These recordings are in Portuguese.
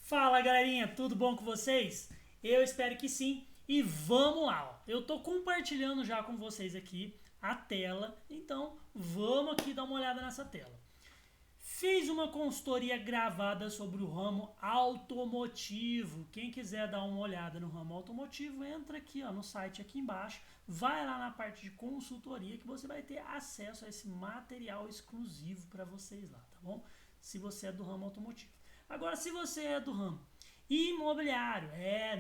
Fala galerinha, tudo bom com vocês? Eu espero que sim e vamos lá, ó. Eu tô compartilhando já com vocês aqui a tela, então vamos aqui dar uma olhada nessa tela. Fiz uma consultoria gravada sobre o ramo automotivo. Quem quiser dar uma olhada no ramo automotivo, entra aqui ó, no site aqui embaixo, vai lá na parte de consultoria que você vai ter acesso a esse material exclusivo para vocês lá, tá bom? Se você é do ramo automotivo. Agora, se você é do ramo imobiliário,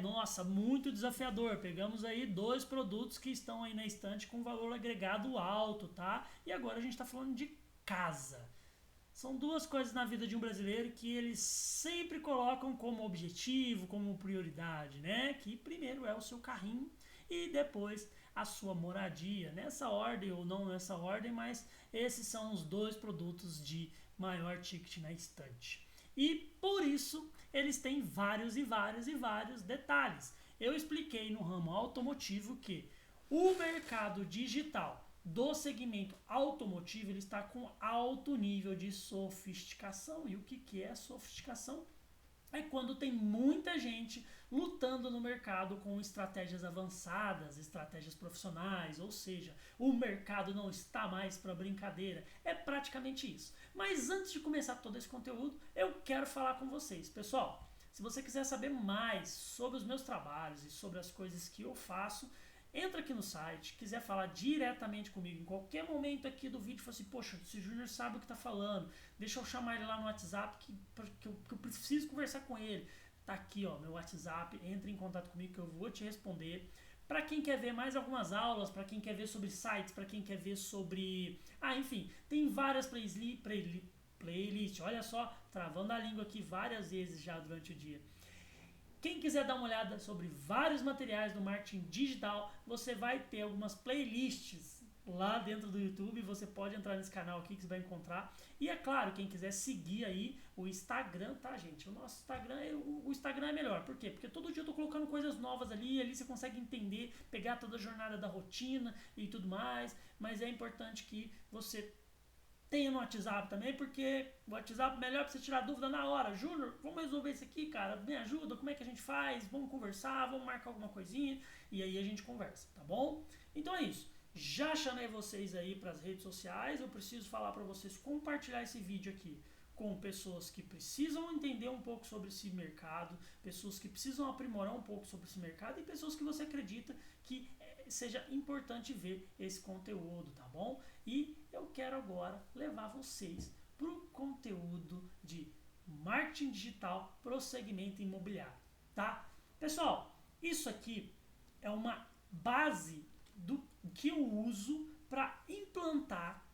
nossa, muito desafiador. Pegamos aí dois produtos que estão aí na estante com valor agregado alto, tá? E agora a gente está falando de casa. São duas coisas na vida de um brasileiro que eles sempre colocam como objetivo, como prioridade, né? Que primeiro é o seu carrinho e depois a sua moradia. Nessa ordem ou não nessa ordem, mas esses são os dois produtos de maior ticket na estante. E por isso eles têm vários detalhes. Eu expliquei no ramo automotivo que o mercado digital do segmento automotivo ele está com alto nível de sofisticação. E o que é sofisticação? É quando tem muita gente lutando no mercado com estratégias avançadas, estratégias profissionais, ou seja, o mercado não está mais para brincadeira. É praticamente isso. Mas antes de começar todo esse conteúdo, eu quero falar com vocês. Pessoal, se você quiser saber mais sobre os meus trabalhos e sobre as coisas que eu faço, entra aqui no site, quiser falar diretamente comigo em qualquer momento aqui do vídeo, fala assim, poxa, esse Júnior sabe o que está falando, deixa eu chamar ele lá no WhatsApp que eu preciso conversar com ele. Tá aqui ó, meu WhatsApp, entre em contato comigo que eu vou te responder. Para quem quer ver mais algumas aulas, para quem quer ver sobre sites, para quem quer ver sobre... enfim, tem várias playlists, olha só, travando a língua aqui várias vezes já durante o dia. Quem quiser dar uma olhada sobre vários materiais do marketing digital, você vai ter algumas playlists lá dentro do YouTube. Você pode entrar nesse canal aqui que você vai encontrar. E é claro, quem quiser seguir aí o Instagram, tá, gente? O nosso Instagram, o Instagram é melhor. Por quê? Porque todo dia eu tô colocando coisas novas ali. Ali você consegue entender, pegar toda a jornada da rotina e tudo mais. Mas é importante que você tenha no WhatsApp também, porque o WhatsApp é melhor para você tirar dúvida na hora. Júnior, vamos resolver isso aqui, cara. Me ajuda, como é que a gente faz? Vamos conversar, vamos marcar alguma coisinha e aí a gente conversa, tá bom? Então é isso. Já chamei vocês aí para as redes sociais. Eu preciso falar para vocês compartilhar esse vídeo aqui com pessoas que precisam entender um pouco sobre esse mercado, pessoas que precisam aprimorar um pouco sobre esse mercado e pessoas que você acredita que seja importante ver esse conteúdo, tá bom? E eu quero agora levar vocês para o conteúdo de marketing digital para o segmento imobiliário, tá? Pessoal, isso aqui é uma base do que eu uso para implantar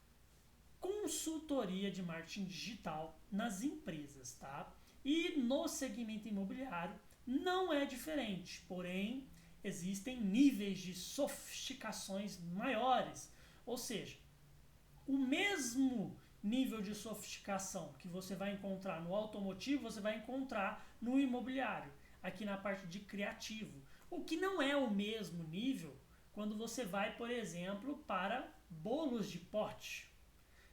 consultoria de marketing digital nas empresas, tá? E no segmento imobiliário não é diferente, porém existem níveis de sofisticações maiores, ou seja, o mesmo nível de sofisticação que você vai encontrar no automotivo, você vai encontrar no imobiliário, aqui na parte de criativo. O que não é o mesmo nível quando você vai, por exemplo, para bolos de pote,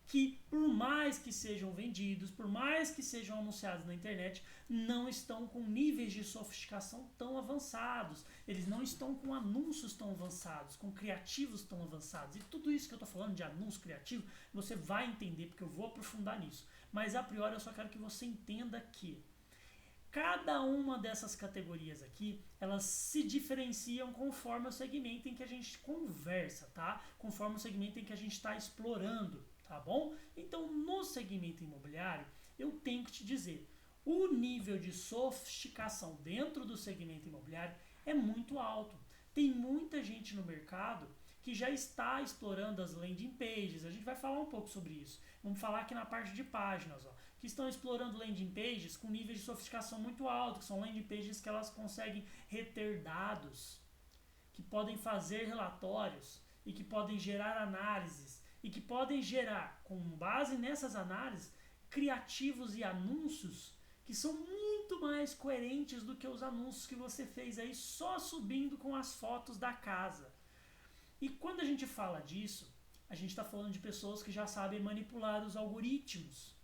que por mais que sejam vendidos, por mais que sejam anunciados na internet, não estão com níveis de sofisticação tão avançados, eles não estão com anúncios tão avançados, com criativos tão avançados. E tudo isso que eu estou falando de anúncio criativo, você vai entender, porque eu vou aprofundar nisso. Mas a priori eu só quero que você entenda que cada uma dessas categorias aqui, elas se diferenciam conforme o segmento em que a gente conversa, tá? Conforme o segmento em que a gente está explorando, tá bom? Então, no segmento imobiliário, eu tenho que te dizer, o nível de sofisticação dentro do segmento imobiliário é muito alto. Tem muita gente no mercado que já está explorando as landing pages. A gente vai falar um pouco sobre isso. Vamos falar aqui na parte de páginas, ó, que estão explorando landing pages com níveis de sofisticação muito alto, que são landing pages que elas conseguem reter dados, que podem fazer relatórios e que podem gerar análises e que podem gerar, com base nessas análises, criativos e anúncios que são muito mais coerentes do que os anúncios que você fez aí só subindo com as fotos da casa. E quando a gente fala disso, a gente está falando de pessoas que já sabem manipular os algoritmos,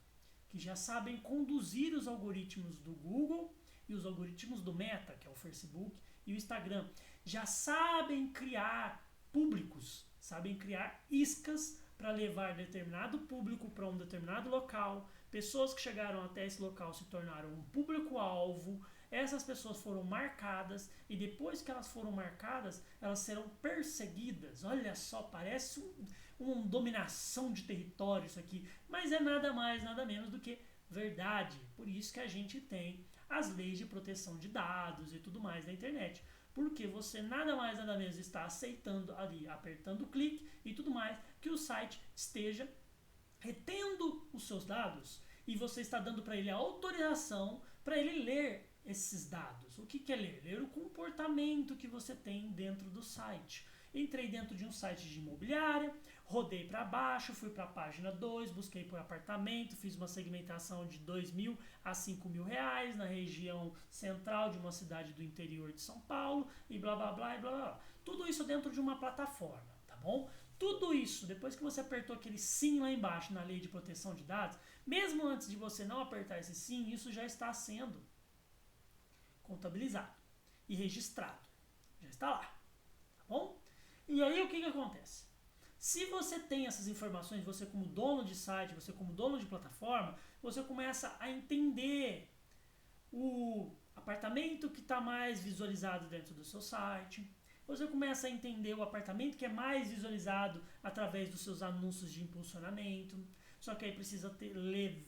que já sabem conduzir os algoritmos do Google e os algoritmos do Meta, que é o Facebook e o Instagram, já sabem criar públicos, sabem criar iscas para levar determinado público para um determinado local. Pessoas que chegaram até esse local se tornaram um público-alvo. Essas pessoas foram marcadas e depois que elas foram marcadas, elas serão perseguidas. Olha só, parece uma dominação de território isso aqui, mas é nada mais, nada menos do que verdade. Por isso que a gente tem as leis de proteção de dados e tudo mais na internet. Porque você nada mais nada menos está aceitando ali, apertando o clique e tudo mais, que o site esteja retendo os seus dados e você está dando para ele a autorização para ele ler esses dados. O que é ler? Ler o comportamento que você tem dentro do site. Entrei dentro de um site de imobiliária, rodei para baixo, fui para a página 2, busquei por apartamento, fiz uma segmentação de 2.000 a 5.000 reais na região central de uma cidade do interior de São Paulo e blá blá blá e blá blá. Tudo isso dentro de uma plataforma, tá bom? Tudo isso, depois que você apertou aquele sim lá embaixo na lei de proteção de dados, mesmo antes de você não apertar esse sim, isso já está sendo contabilizado e registrado. Já está lá, tá bom? E aí o que acontece? Se você tem essas informações, você como dono de site, você como dono de plataforma, você começa a entender o apartamento que está mais visualizado dentro do seu site. Você começa a entender o apartamento que é mais visualizado através dos seus anúncios de impulsionamento. Só que aí precisa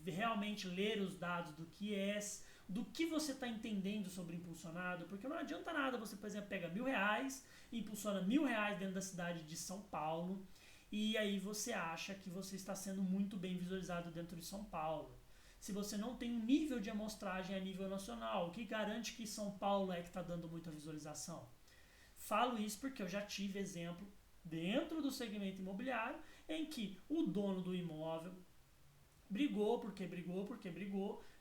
realmente ler os dados do que você está entendendo sobre impulsionado, porque não adianta nada você, por exemplo, pega R$1.000 e impulsiona R$1.000 dentro da cidade de São Paulo e aí você acha que você está sendo muito bem visualizado dentro de São Paulo. Se você não tem um nível de amostragem a nível nacional, o que garante que São Paulo é que está dando muita visualização? Falo isso porque eu já tive exemplo dentro do segmento imobiliário em que o dono do imóvel brigou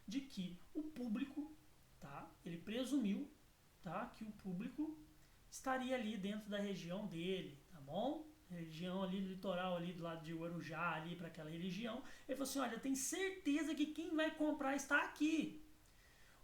de que o público, tá? Ele presumiu, tá? Que o público estaria ali dentro da região dele, tá bom? Região ali do litoral, ali do lado de Guarujá, ali para aquela região. Ele falou assim, olha, eu tenho certeza que quem vai comprar está aqui.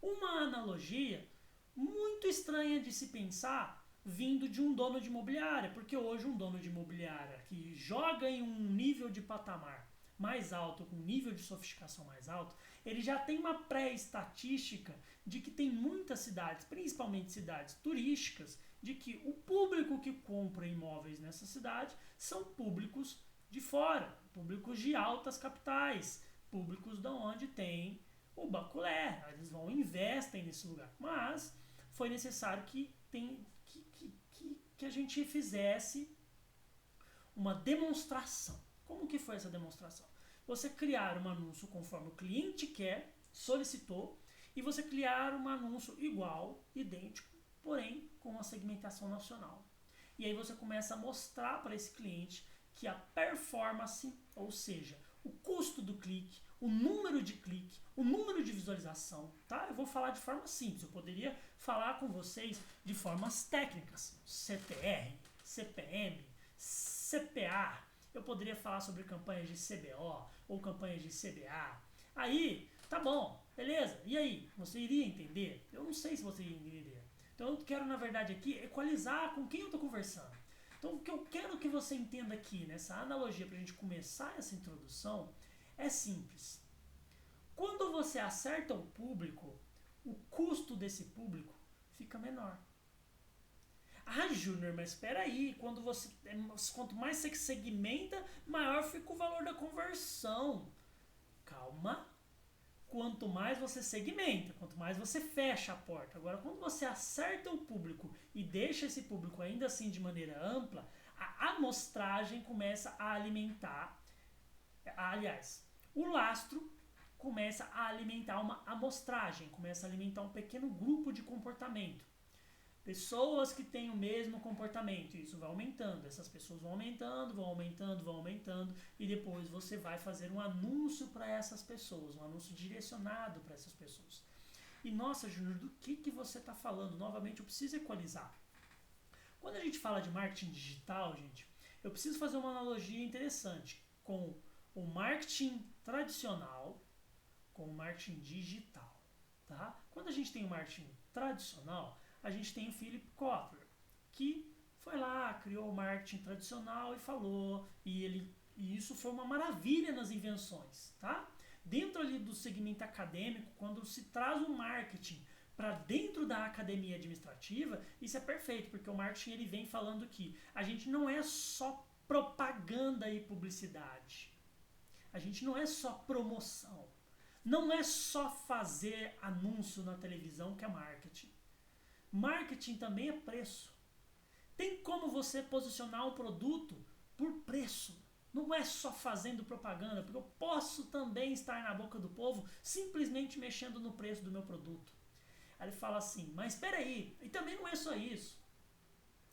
Uma analogia muito estranha de se pensar vindo de um dono de imobiliária, porque hoje um dono de imobiliária que joga em um nível de patamar mais alto, com um nível de sofisticação mais alto, ele já tem uma pré-estatística de que tem muitas cidades, principalmente cidades turísticas, de que o público que compra imóveis nessa cidade são públicos de fora, públicos de altas capitais, públicos de onde tem o baculé, eles vão e investem nesse lugar. Mas foi necessário que a gente fizesse uma demonstração. Como que foi essa demonstração? Você criar um anúncio conforme o cliente quer, solicitou, e você criar um anúncio igual, idêntico, porém com uma segmentação nacional. E aí você começa a mostrar para esse cliente que a performance, ou seja, o custo do clique, o número de clique, o número de visualização, tá? Eu vou falar de forma simples, eu poderia falar com vocês de formas técnicas, CTR, CPM, CPA, eu poderia falar sobre campanhas de CBO ou campanhas de CBA. Aí, tá bom, beleza, e aí? Você iria entender? Eu não sei se você iria entender. Então eu quero, na verdade, aqui equalizar com quem eu estou conversando. Então o que eu quero que você entenda aqui, nessa analogia, para a gente começar essa introdução, é simples. Quando você acerta o público, o custo desse público fica menor. Ah, Júnior, mas espera aí, quanto mais você segmenta, maior fica o valor da conversão. Calma. Quanto mais você segmenta, quanto mais você fecha a porta. Agora, quando você acerta o público e deixa esse público ainda assim de maneira ampla, a amostragem começa a alimentar. Aliás, o lastro começa a alimentar uma amostragem, começa a alimentar um pequeno grupo de comportamento. Pessoas que têm o mesmo comportamento, isso vai aumentando, essas pessoas vão aumentando, e depois você vai fazer um anúncio para essas pessoas, um anúncio direcionado para essas pessoas. E nossa, Júnior, do que você está falando? Novamente, eu preciso equalizar. Quando a gente fala de marketing digital, gente, eu preciso fazer uma analogia interessante com o marketing tradicional com o marketing digital. Tá? Quando a a gente tem o marketing tradicional, a gente tem o Philip Kotler, que foi lá, criou o marketing tradicional e falou, e isso foi uma maravilha nas invenções, tá? Dentro ali do segmento acadêmico, quando se traz o marketing para dentro da academia administrativa, isso é perfeito, porque o marketing ele vem falando que a gente não é só propaganda e publicidade, a gente não é só promoção, não é só fazer anúncio na televisão que é marketing. Marketing também é preço. Tem como você posicionar um produto por preço. Não é só fazendo propaganda, porque eu posso também estar na boca do povo simplesmente mexendo no preço do meu produto. Aí ele fala assim, mas espera aí, e também não é só isso.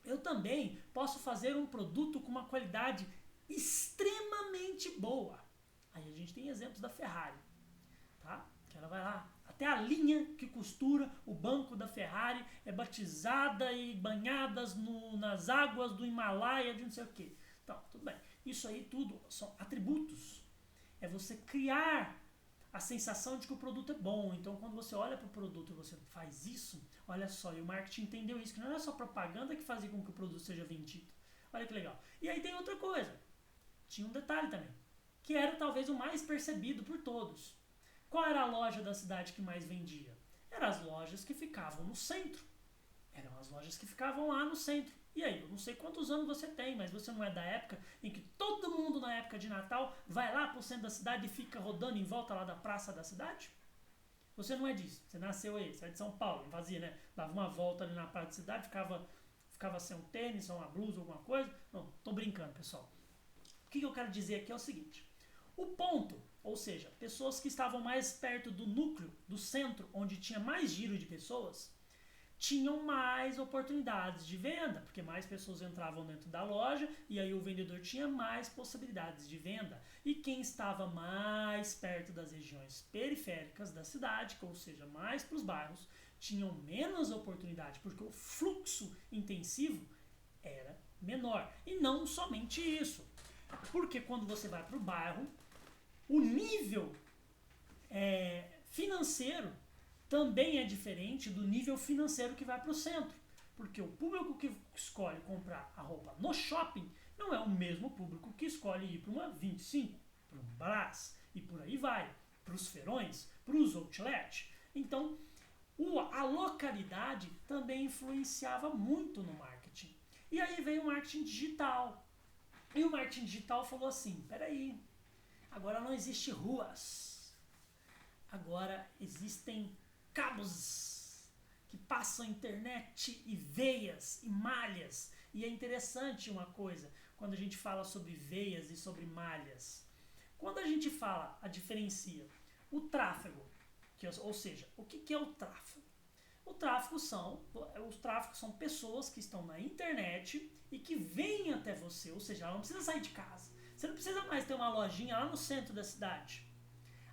Eu também posso fazer um produto com uma qualidade extremamente boa. Aí a gente tem exemplos da Ferrari, tá? Que ela vai lá, até a linha que costura o banco da Ferrari é batizada e banhadas nas águas do Himalaia de não sei o que. Então, tudo bem. Isso aí tudo são atributos. É você criar a sensação de que o produto é bom. Então, quando você olha para o produto e você faz isso, olha só, e o marketing entendeu isso, que não era só propaganda que fazia com que o produto seja vendido. Olha que legal. E aí tem outra coisa. Tinha um detalhe também, que era talvez o mais percebido por todos. Qual era a loja da cidade que mais vendia? Eram as lojas que ficavam no centro. Eram as lojas que ficavam lá no centro. E aí, eu não sei quantos anos você tem, mas você não é da época em que todo mundo na época de Natal vai lá pro centro da cidade e fica rodando em volta lá da praça da cidade? Você não é disso. Você nasceu aí, você é de São Paulo, fazia, né? Dava uma volta ali na praça da cidade, ficava sem um tênis, sem uma blusa, alguma coisa. Não, tô brincando, pessoal. O que eu quero dizer aqui é o seguinte. O ponto, ou seja, pessoas que estavam mais perto do núcleo, do centro, onde tinha mais giro de pessoas, tinham mais oportunidades de venda, porque mais pessoas entravam dentro da loja e aí o vendedor tinha mais possibilidades de venda. E quem estava mais perto das regiões periféricas da cidade, ou seja, mais para os bairros, tinham menos oportunidade, porque o fluxo intensivo era menor. E não somente isso, porque quando você vai para o bairro, o nível financeiro também é diferente do nível financeiro que vai para o centro. Porque o público que escolhe comprar a roupa no shopping não é o mesmo público que escolhe ir para uma 25, para um Brás e por aí vai, para os feirões, para os outlets. Então, a localidade também influenciava muito no marketing. E aí veio o marketing digital. E o marketing digital falou assim, peraí, agora não existe ruas, agora existem cabos que passam internet e veias e malhas. E é interessante uma coisa, quando a gente fala sobre veias e sobre malhas. Quando a gente diferencia o tráfego, ou seja, o que é o tráfego? Os tráfegos são pessoas que estão na internet e que vêm até você, ou seja, ela não precisa sair de casa. Você não precisa mais ter uma lojinha lá no centro da cidade.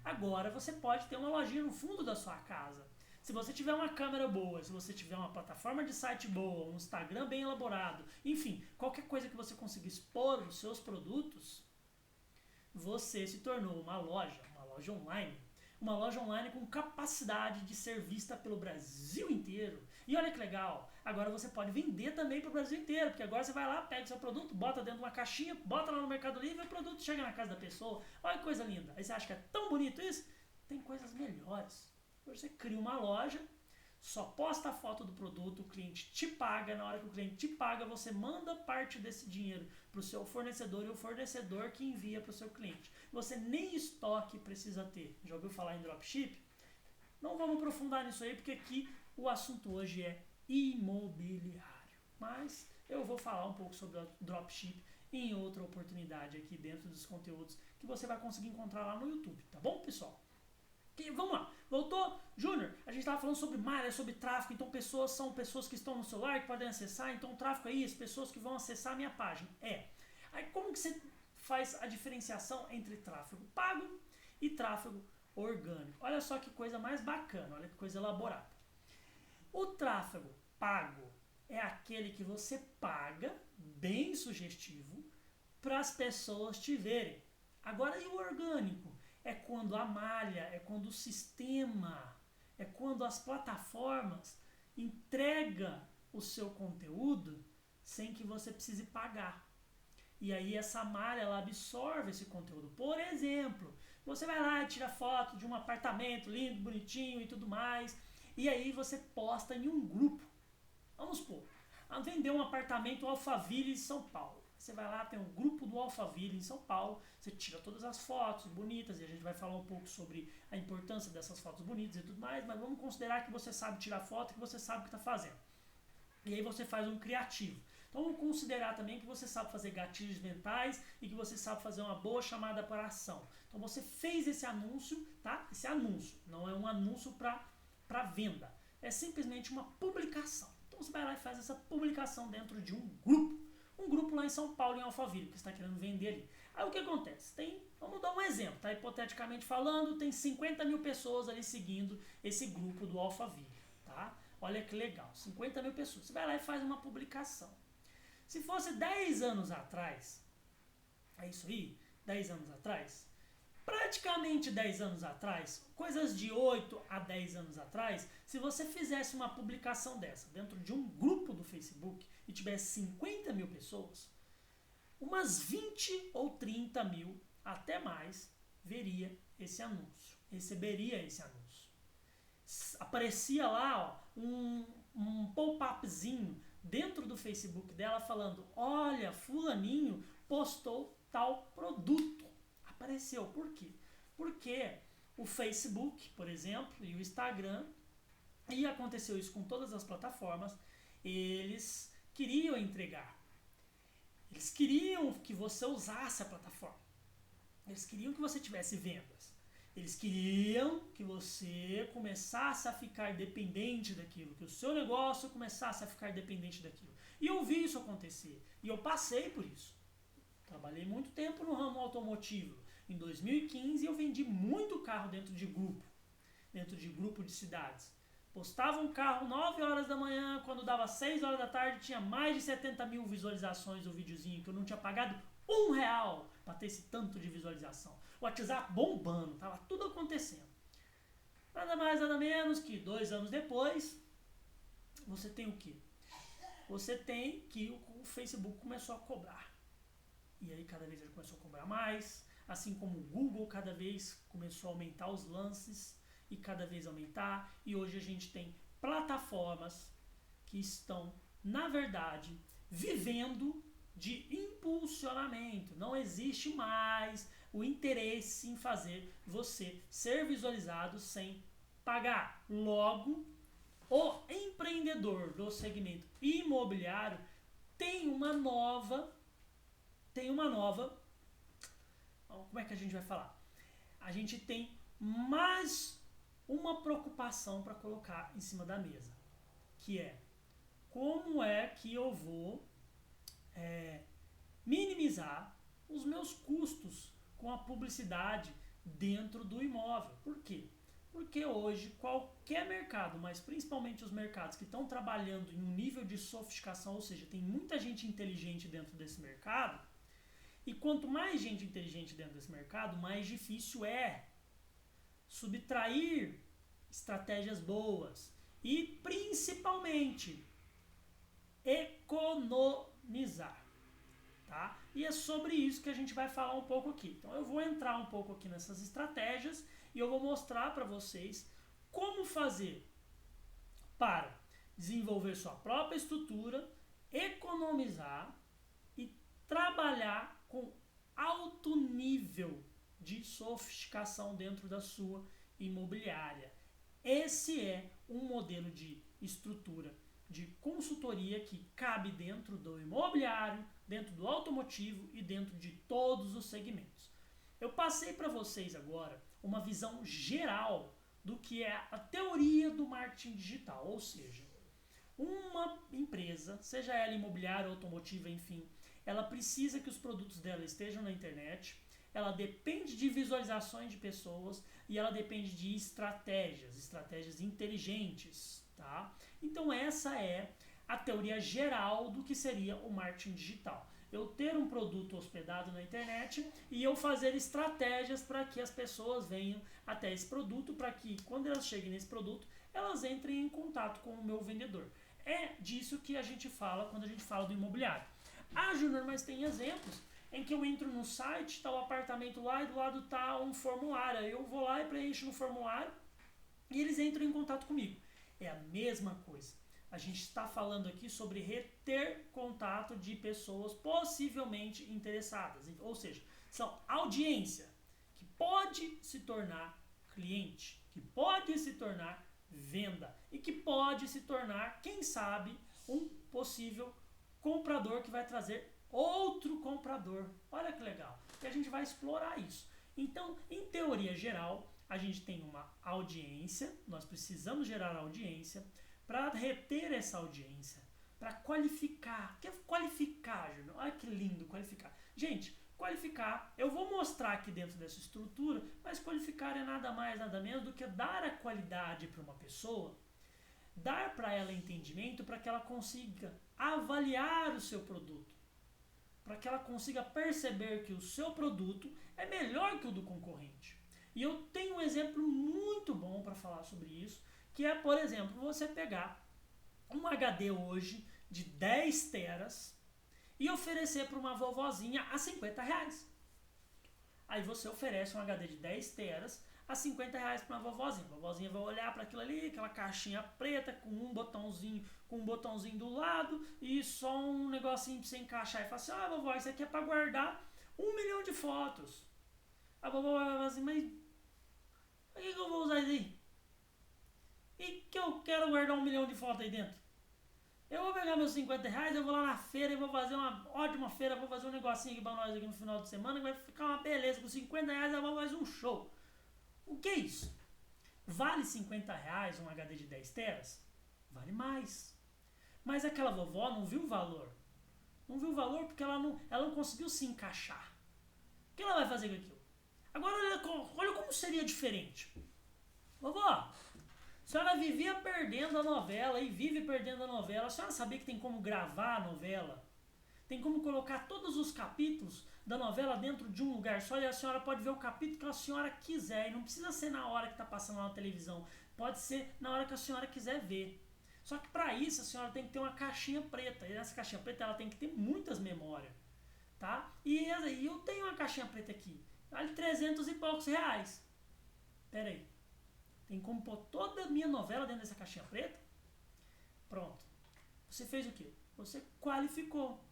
Agora você pode ter uma lojinha no fundo da sua casa. Se você tiver uma câmera boa, se você tiver uma plataforma de site boa, um Instagram bem elaborado, enfim, qualquer coisa que você consiga expor os seus produtos, você se tornou uma loja online. Uma loja online com capacidade de ser vista pelo Brasil inteiro. E olha que legal, agora você pode vender também para o Brasil inteiro, porque agora você vai lá, pega o seu produto, bota dentro de uma caixinha, bota lá no Mercado Livre e o produto chega na casa da pessoa. Olha que coisa linda. Aí você acha que é tão bonito isso? Tem coisas melhores. Você cria uma loja, só posta a foto do produto, o cliente te paga, na hora que o cliente te paga, você manda parte desse dinheiro para o seu fornecedor e o fornecedor que envia para o seu cliente. Você nem estoque precisa ter. Já ouviu falar em dropship? Não vamos aprofundar nisso aí, porque aqui o assunto hoje é imobiliário. Mas eu vou falar um pouco sobre o dropship em outra oportunidade aqui dentro dos conteúdos que você vai conseguir encontrar lá no YouTube, tá bom, pessoal? E vamos lá, voltou? Júnior, a gente estava falando sobre malha, sobre tráfego, então pessoas são pessoas que estão no celular, que podem acessar, então o tráfego é isso, pessoas que vão acessar a minha página. Aí como que você faz a diferenciação entre tráfego pago e tráfego orgânico? Olha só que coisa mais bacana, olha que coisa elaborada. O tráfego pago é aquele que você paga, bem sugestivo, para as pessoas te verem. Agora, e o orgânico? É quando a malha, é quando o sistema é quando as plataformas entregam o seu conteúdo sem que você precise pagar. E aí essa malha, ela absorve esse conteúdo. Por exemplo, você vai lá e tira foto de um apartamento lindo, bonitinho e tudo mais, e aí você posta em um grupo. Vamos supor, a vender um apartamento Alphaville em São Paulo. Você vai lá, tem um grupo do Alphaville em São Paulo, você tira todas as fotos bonitas, e a gente vai falar um pouco sobre a importância dessas fotos bonitas e tudo mais, mas vamos considerar que você sabe tirar foto, que você sabe o que está fazendo. E aí você faz um criativo. Então vamos considerar também que você sabe fazer gatilhos mentais e que você sabe fazer uma boa chamada para ação. Então você fez esse anúncio, tá? Esse anúncio não é um anúncio para venda, é simplesmente uma publicação. Então você vai lá e faz essa publicação dentro de um grupo lá em São Paulo, em Alphaville, que você está querendo vender ali. Aí o que acontece? Vamos dar um exemplo, tá? Hipoteticamente falando, tem 50 mil pessoas ali seguindo esse grupo do Alphaville, tá? Olha que legal, 50 mil pessoas. Você vai lá e faz uma publicação. Se fosse 10 anos atrás, é isso aí, 10 anos atrás, praticamente 10 anos atrás, coisas de 8 a 10 anos atrás, se você fizesse uma publicação dessa dentro de um grupo do Facebook e tivesse 50 mil pessoas, umas 20 ou 30 mil, até mais, veria esse anúncio, receberia esse anúncio. Aparecia lá um pop-upzinho dentro do Facebook dela falando, olha, fulaninho postou tal produto. Apareceu, por quê? Porque o Facebook, por exemplo, e o Instagram, e aconteceu isso com todas as plataformas, eles queriam entregar. Eles queriam que você usasse a plataforma. Eles queriam que você tivesse vendas. Eles queriam que você começasse a ficar dependente daquilo, que o seu negócio começasse a ficar dependente daquilo. E eu vi isso acontecer. E eu passei por isso. Trabalhei muito tempo no ramo automotivo. Em 2015 eu vendi muito carro dentro de grupo de cidades. Postava um carro 9 horas da manhã, quando dava 6 horas da tarde tinha mais de 70 mil visualizações do videozinho, que eu não tinha pagado R$1 para ter esse tanto de visualização. O WhatsApp bombando, tava tudo acontecendo. Nada mais, nada menos que 2 anos depois, você tem o quê? Você tem que o Facebook começou a cobrar. E aí cada vez ele começou a cobrar mais, assim como o Google cada vez começou a aumentar os lances e cada vez aumentar. E hoje a gente tem plataformas que estão, na verdade, vivendo de impulsionamento. Não existe mais o interesse em fazer você ser visualizado sem pagar. Logo, o empreendedor do segmento imobiliário tem uma nova, como é que a gente vai falar? A gente tem mais uma preocupação para colocar em cima da mesa, que é como é que eu vou minimizar os meus custos com a publicidade dentro do imóvel. Por quê? Porque hoje qualquer mercado, mas principalmente os mercados que estão trabalhando em um nível de sofisticação, ou seja, tem muita gente inteligente dentro desse mercado, e quanto mais gente inteligente dentro desse mercado, mais difícil é subtrair estratégias boas e principalmente economizar. Tá? E é sobre isso que a gente vai falar um pouco aqui. Então eu vou entrar um pouco aqui nessas estratégias e eu vou mostrar para vocês como fazer para desenvolver sua própria estrutura, economizar e trabalhar com alto nível de sofisticação dentro da sua imobiliária. Esse é um modelo de estrutura de consultoria que cabe dentro do imobiliário, dentro do automotivo e dentro de todos os segmentos. Eu passei para vocês agora uma visão geral do que é a teoria do marketing digital, ou seja, uma empresa, seja ela imobiliária, automotiva, enfim, ela precisa que os produtos dela estejam na internet, ela depende de visualizações de pessoas e ela depende de estratégias inteligentes, tá? Então essa é a teoria geral do que seria o marketing digital. eu ter um produto hospedado na internet e eu fazer estratégias para que as pessoas venham até esse produto, para que quando elas cheguem nesse produto, elas entrem em contato com o meu vendedor. É disso que a gente fala quando a gente fala do imobiliário. Ah, Júnior, mas tem exemplos em que eu entro no site, está o apartamento lá e do lado está um formulário. Eu vou lá e preencho no formulário e eles entram em contato comigo. É a mesma coisa. A gente está falando aqui sobre reter contato de pessoas possivelmente interessadas. Ou seja, são audiência que pode se tornar cliente, que pode se tornar venda e que pode se tornar, quem sabe, um possível comprador que vai trazer outro comprador. Olha que legal. E a gente vai explorar isso. Então, em teoria geral, a gente tem uma audiência, nós precisamos gerar audiência para reter essa audiência, para qualificar. O que é qualificar, Júnior? Olha que lindo qualificar. Gente, qualificar, eu vou mostrar aqui dentro dessa estrutura, mas qualificar é nada mais, nada menos do que dar a qualidade para uma pessoa, dar para ela entendimento para que ela consiga avaliar o seu produto, para que ela consiga perceber que o seu produto é melhor que o do concorrente. E eu tenho um exemplo muito bom para falar sobre isso, que é, por exemplo, você pegar um HD hoje de 10 teras e oferecer para uma vovozinha a R$50. Aí você oferece um HD de 10 teras a R$50 para uma vovozinha. A vovozinha vai olhar para aquilo ali, aquela caixinha preta com um botãozinho do lado e só um negocinho para você encaixar e falar assim: ah, vovó, isso aqui é para guardar 1 milhão de fotos. A vovó vai falar assim: mas para que eu vou usar isso aí? E que eu quero guardar 1 milhão de fotos aí dentro? Eu vou pegar meus R$50, eu vou lá na feira e vou fazer uma ótima feira, vou fazer um negocinho aqui pra nós aqui no final de semana, que vai ficar uma beleza. Com R$50 eu vou fazer um show. O que é isso? Vale R$50 um HD de 10 teras? Vale mais. Mas aquela vovó não viu o valor. Não viu o valor porque ela não conseguiu se encaixar. O que ela vai fazer com aquilo? Agora olha como seria diferente. Vovó, a senhora vivia perdendo a novela e vive perdendo a novela. A senhora sabia que tem como gravar a novela? Tem como colocar todos os capítulos da novela dentro de um lugar só e a senhora pode ver o capítulo que a senhora quiser. E não precisa ser na hora que está passando lá na televisão. Pode ser na hora que a senhora quiser ver. Só que para isso a senhora tem que ter uma caixinha preta. E nessa caixinha preta ela tem que ter muitas memórias. Tá? E eu tenho uma caixinha preta aqui. Vale 300 e poucos reais. Pera aí. Tem como pôr toda a minha novela dentro dessa caixinha preta? Pronto. Você fez o quê? Você qualificou.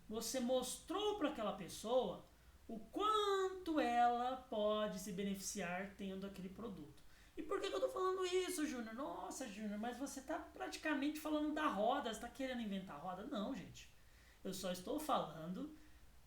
Você mostrou para aquela pessoa o quanto ela pode se beneficiar tendo aquele produto. E por que eu estou falando isso, Júnior? Nossa, Júnior, mas você está praticamente falando da roda. Você está querendo inventar roda? Não, gente. Eu só estou falando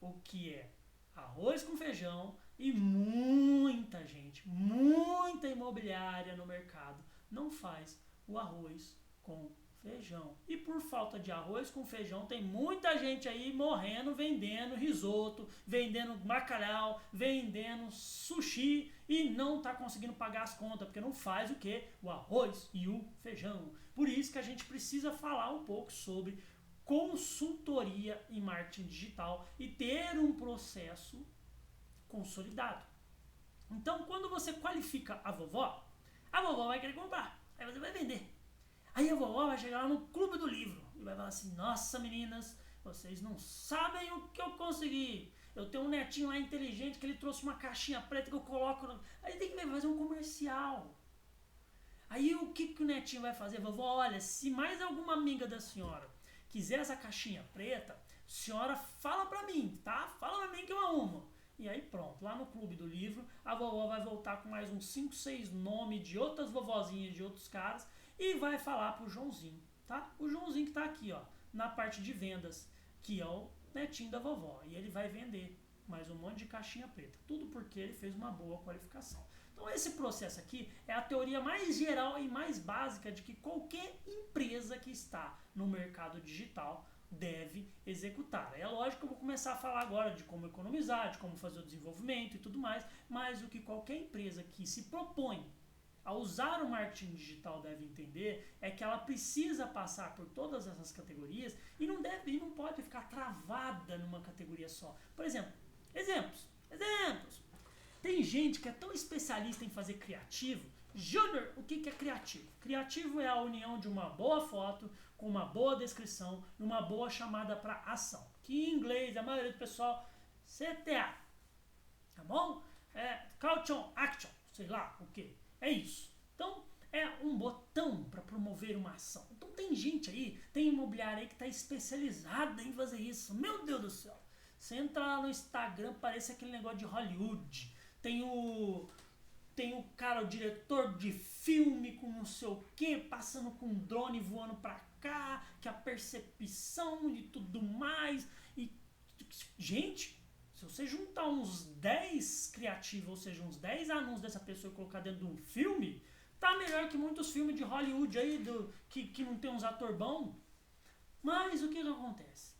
o que é arroz com feijão e muita gente, muita imobiliária no mercado não faz o arroz com feijão. E por falta de arroz com feijão tem muita gente aí morrendo vendendo risoto, vendendo bacalhau, vendendo sushi e não está conseguindo pagar as contas porque não faz o que? O arroz e o feijão. Por isso que a gente precisa falar um pouco sobre consultoria em marketing digital e ter um processo consolidado. Então, quando você qualifica a vovó vai querer comprar, aí você vai vender. Aí a vovó vai chegar lá no clube do livro e vai falar assim: nossa meninas, vocês não sabem o que eu consegui. Eu tenho um netinho lá inteligente que ele trouxe uma caixinha preta que eu coloco no... Aí tem que fazer um comercial. Aí o que o netinho vai fazer? Vovó, olha, se mais alguma amiga da senhora quiser essa caixinha preta, senhora fala pra mim, tá? Fala pra mim que eu arrumo. E aí pronto, lá no clube do livro, a vovó vai voltar com mais uns 5, 6 nomes de outras vovozinhas de outros caras e vai falar pro Joãozinho, tá? O Joãozinho que tá aqui, ó, na parte de vendas, que é o netinho da vovó. E ele vai vender mais um monte de caixinha preta. Tudo porque ele fez uma boa qualificação. Então esse processo aqui é a teoria mais geral e mais básica de que qualquer empresa que está no mercado digital deve executar. É lógico que eu vou começar a falar agora de como economizar, de como fazer o desenvolvimento e tudo mais, mas o que qualquer empresa que se propõe a usar o marketing digital deve entender é que ela precisa passar por todas essas categorias e não pode ficar travada numa categoria só. Por exemplo, exemplos. Tem gente que é tão especialista em fazer criativo. Júnior, o que é criativo? Criativo é a união de uma boa foto com uma boa descrição e uma boa chamada para ação. Que em inglês, a maioria do pessoal, CTA. Tá bom? Call to Action, sei lá o que. É isso. Então, é um botão para promover uma ação. Então tem gente aí, tem imobiliária aí que está especializada em fazer isso. Meu Deus do céu. Você entra lá no Instagram, parece aquele negócio de Hollywood. Tem o cara, o diretor de filme com não sei o que, passando com um drone voando pra cá, que a percepção e tudo mais. E, gente, se você juntar uns 10 criativos, ou seja, uns 10 anúncios dessa pessoa e colocar dentro de um filme, tá melhor que muitos filmes de Hollywood aí, que não tem uns atores bons. Mas o que acontece?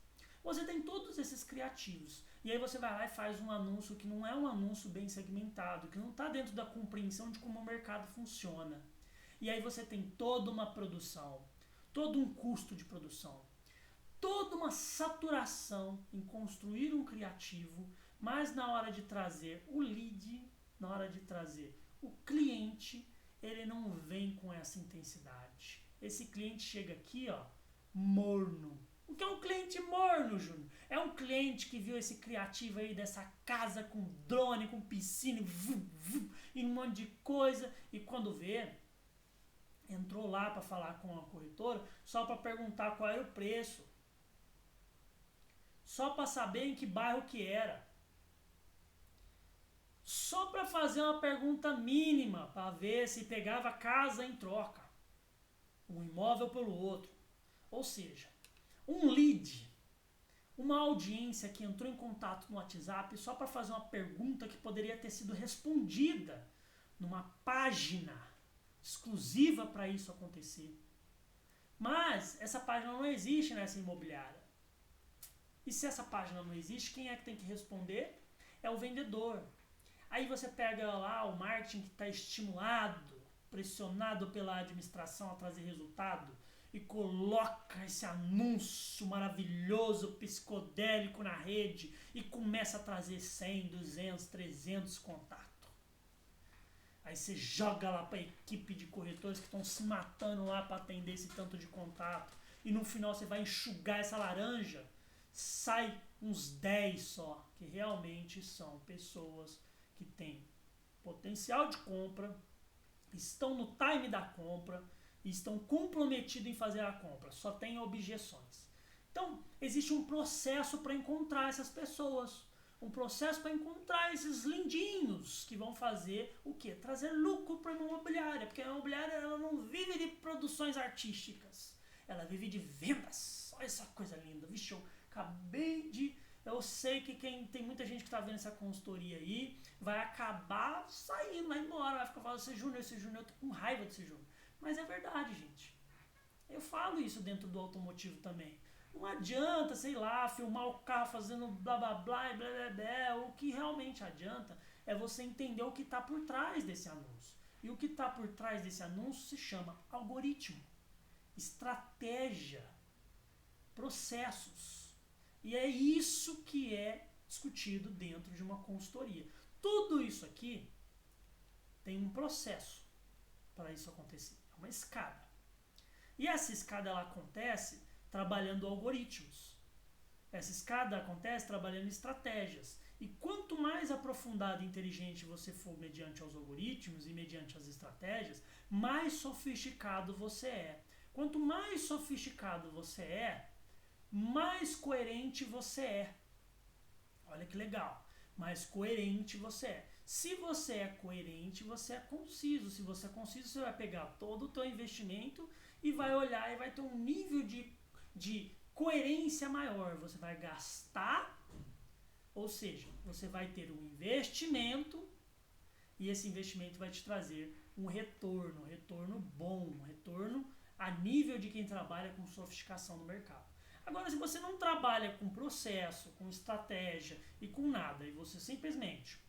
Você tem todos esses criativos. E aí você vai lá e faz um anúncio que não é um anúncio bem segmentado, que não está dentro da compreensão de como o mercado funciona. E aí você tem toda uma produção, todo um custo de produção, toda uma saturação em construir um criativo, mas na hora de trazer o lead, na hora de trazer o cliente, ele não vem com essa intensidade. Esse cliente chega aqui, ó, morno. O que é um cliente morno, Júnior? É um cliente que viu esse criativo aí dessa casa com drone, com piscina, e um monte de coisa, e quando vê, entrou lá para falar com a corretora só para perguntar qual era o preço, só para saber em que bairro que era, só para fazer uma pergunta mínima para ver se pegava a casa em troca, um imóvel pelo outro. Ou seja, um lead, uma audiência que entrou em contato no WhatsApp só para fazer uma pergunta que poderia ter sido respondida numa página exclusiva para isso acontecer. Mas essa página não existe nessa imobiliária. E se essa página não existe, quem é que tem que responder? É o vendedor. Aí você pega lá o marketing que está estimulado, pressionado pela administração a trazer resultado, e coloca esse anúncio maravilhoso, psicodélico na rede e começa a trazer 100, 200, 300 contatos. Aí você joga lá para a equipe de corretores que estão se matando lá para atender esse tanto de contato. E no final você vai enxugar essa laranja, sai uns 10 só, que realmente são pessoas que têm potencial de compra, estão no time da compra, estão comprometidos em fazer a compra, só tem objeções. Então, existe um processo para encontrar essas pessoas, um processo para encontrar esses lindinhos que vão fazer o quê? Trazer lucro para a imobiliária, porque a imobiliária ela não vive de produções artísticas, ela vive de vendas. Olha essa coisa linda, vixe, eu sei que tem muita gente que está vendo essa consultoria aí, vai acabar saindo, vai embora, vai ficar falando, esse Júnior, eu tô com raiva desse Júnior. Mas é verdade, gente. Eu falo isso dentro do automotivo também. Não adianta, sei lá, filmar o carro fazendo blá blá blá e blá blá blá. O que realmente adianta é você entender o que está por trás desse anúncio. E o que está por trás desse anúncio se chama algoritmo, estratégia, processos. E é isso que é discutido dentro de uma consultoria. Tudo isso aqui tem um processo para isso acontecer. É uma escada. E essa escada ela acontece trabalhando algoritmos. Essa escada acontece trabalhando estratégias. E quanto mais aprofundado e inteligente você for mediante os algoritmos e mediante as estratégias, mais sofisticado você é. Quanto mais sofisticado você é, mais coerente você é. Olha que legal. Mais coerente você é. Se você é coerente, você é conciso. Se você é conciso, você vai pegar todo o teu investimento e vai olhar e vai ter um nível de coerência maior. Você vai gastar, ou seja, você vai ter um investimento e esse investimento vai te trazer um retorno bom, um retorno a nível de quem trabalha com sofisticação no mercado. Agora, se você não trabalha com processo, com estratégia e com nada, e você simplesmente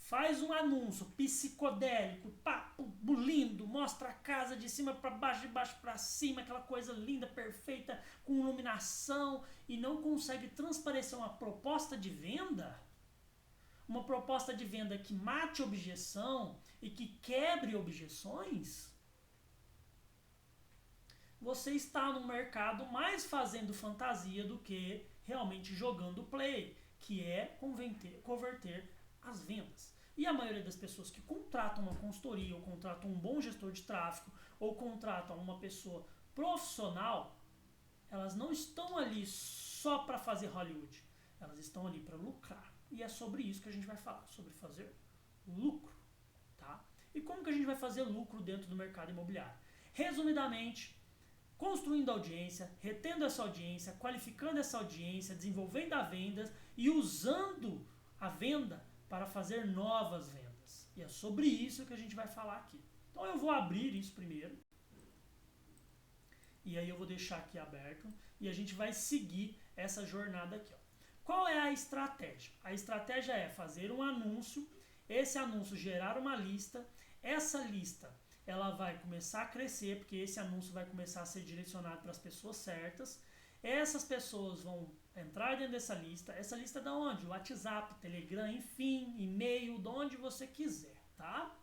faz um anúncio psicodélico, papo lindo, mostra a casa de cima para baixo, de baixo para cima, aquela coisa linda, perfeita, com iluminação, e não consegue transparecer uma proposta de venda, uma proposta de venda que mate objeção e que quebre objeções, você está no mercado mais fazendo fantasia do que realmente jogando play, que é converter as vendas. E a maioria das pessoas que contratam uma consultoria, ou contratam um bom gestor de tráfego, ou contratam uma pessoa profissional, elas não estão ali só para fazer Hollywood. Elas estão ali para lucrar. E é sobre isso que a gente vai falar, sobre fazer lucro. Tá? E como que a gente vai fazer lucro dentro do mercado imobiliário? Resumidamente, construindo audiência, retendo essa audiência, qualificando essa audiência, desenvolvendo a venda e usando a venda para fazer novas vendas. E é sobre isso que a gente vai falar aqui. Então eu vou abrir isso primeiro. E aí eu vou deixar aqui aberto e a gente vai seguir essa jornada aqui. Ó. Qual é a estratégia? A estratégia é fazer um anúncio, esse anúncio gerar uma lista, essa lista ela vai começar a crescer, porque esse anúncio vai começar a ser direcionado para as pessoas certas. Essas pessoas vão entrar dentro dessa lista. Essa lista é de onde? WhatsApp, Telegram, enfim, e-mail, de onde você quiser, tá?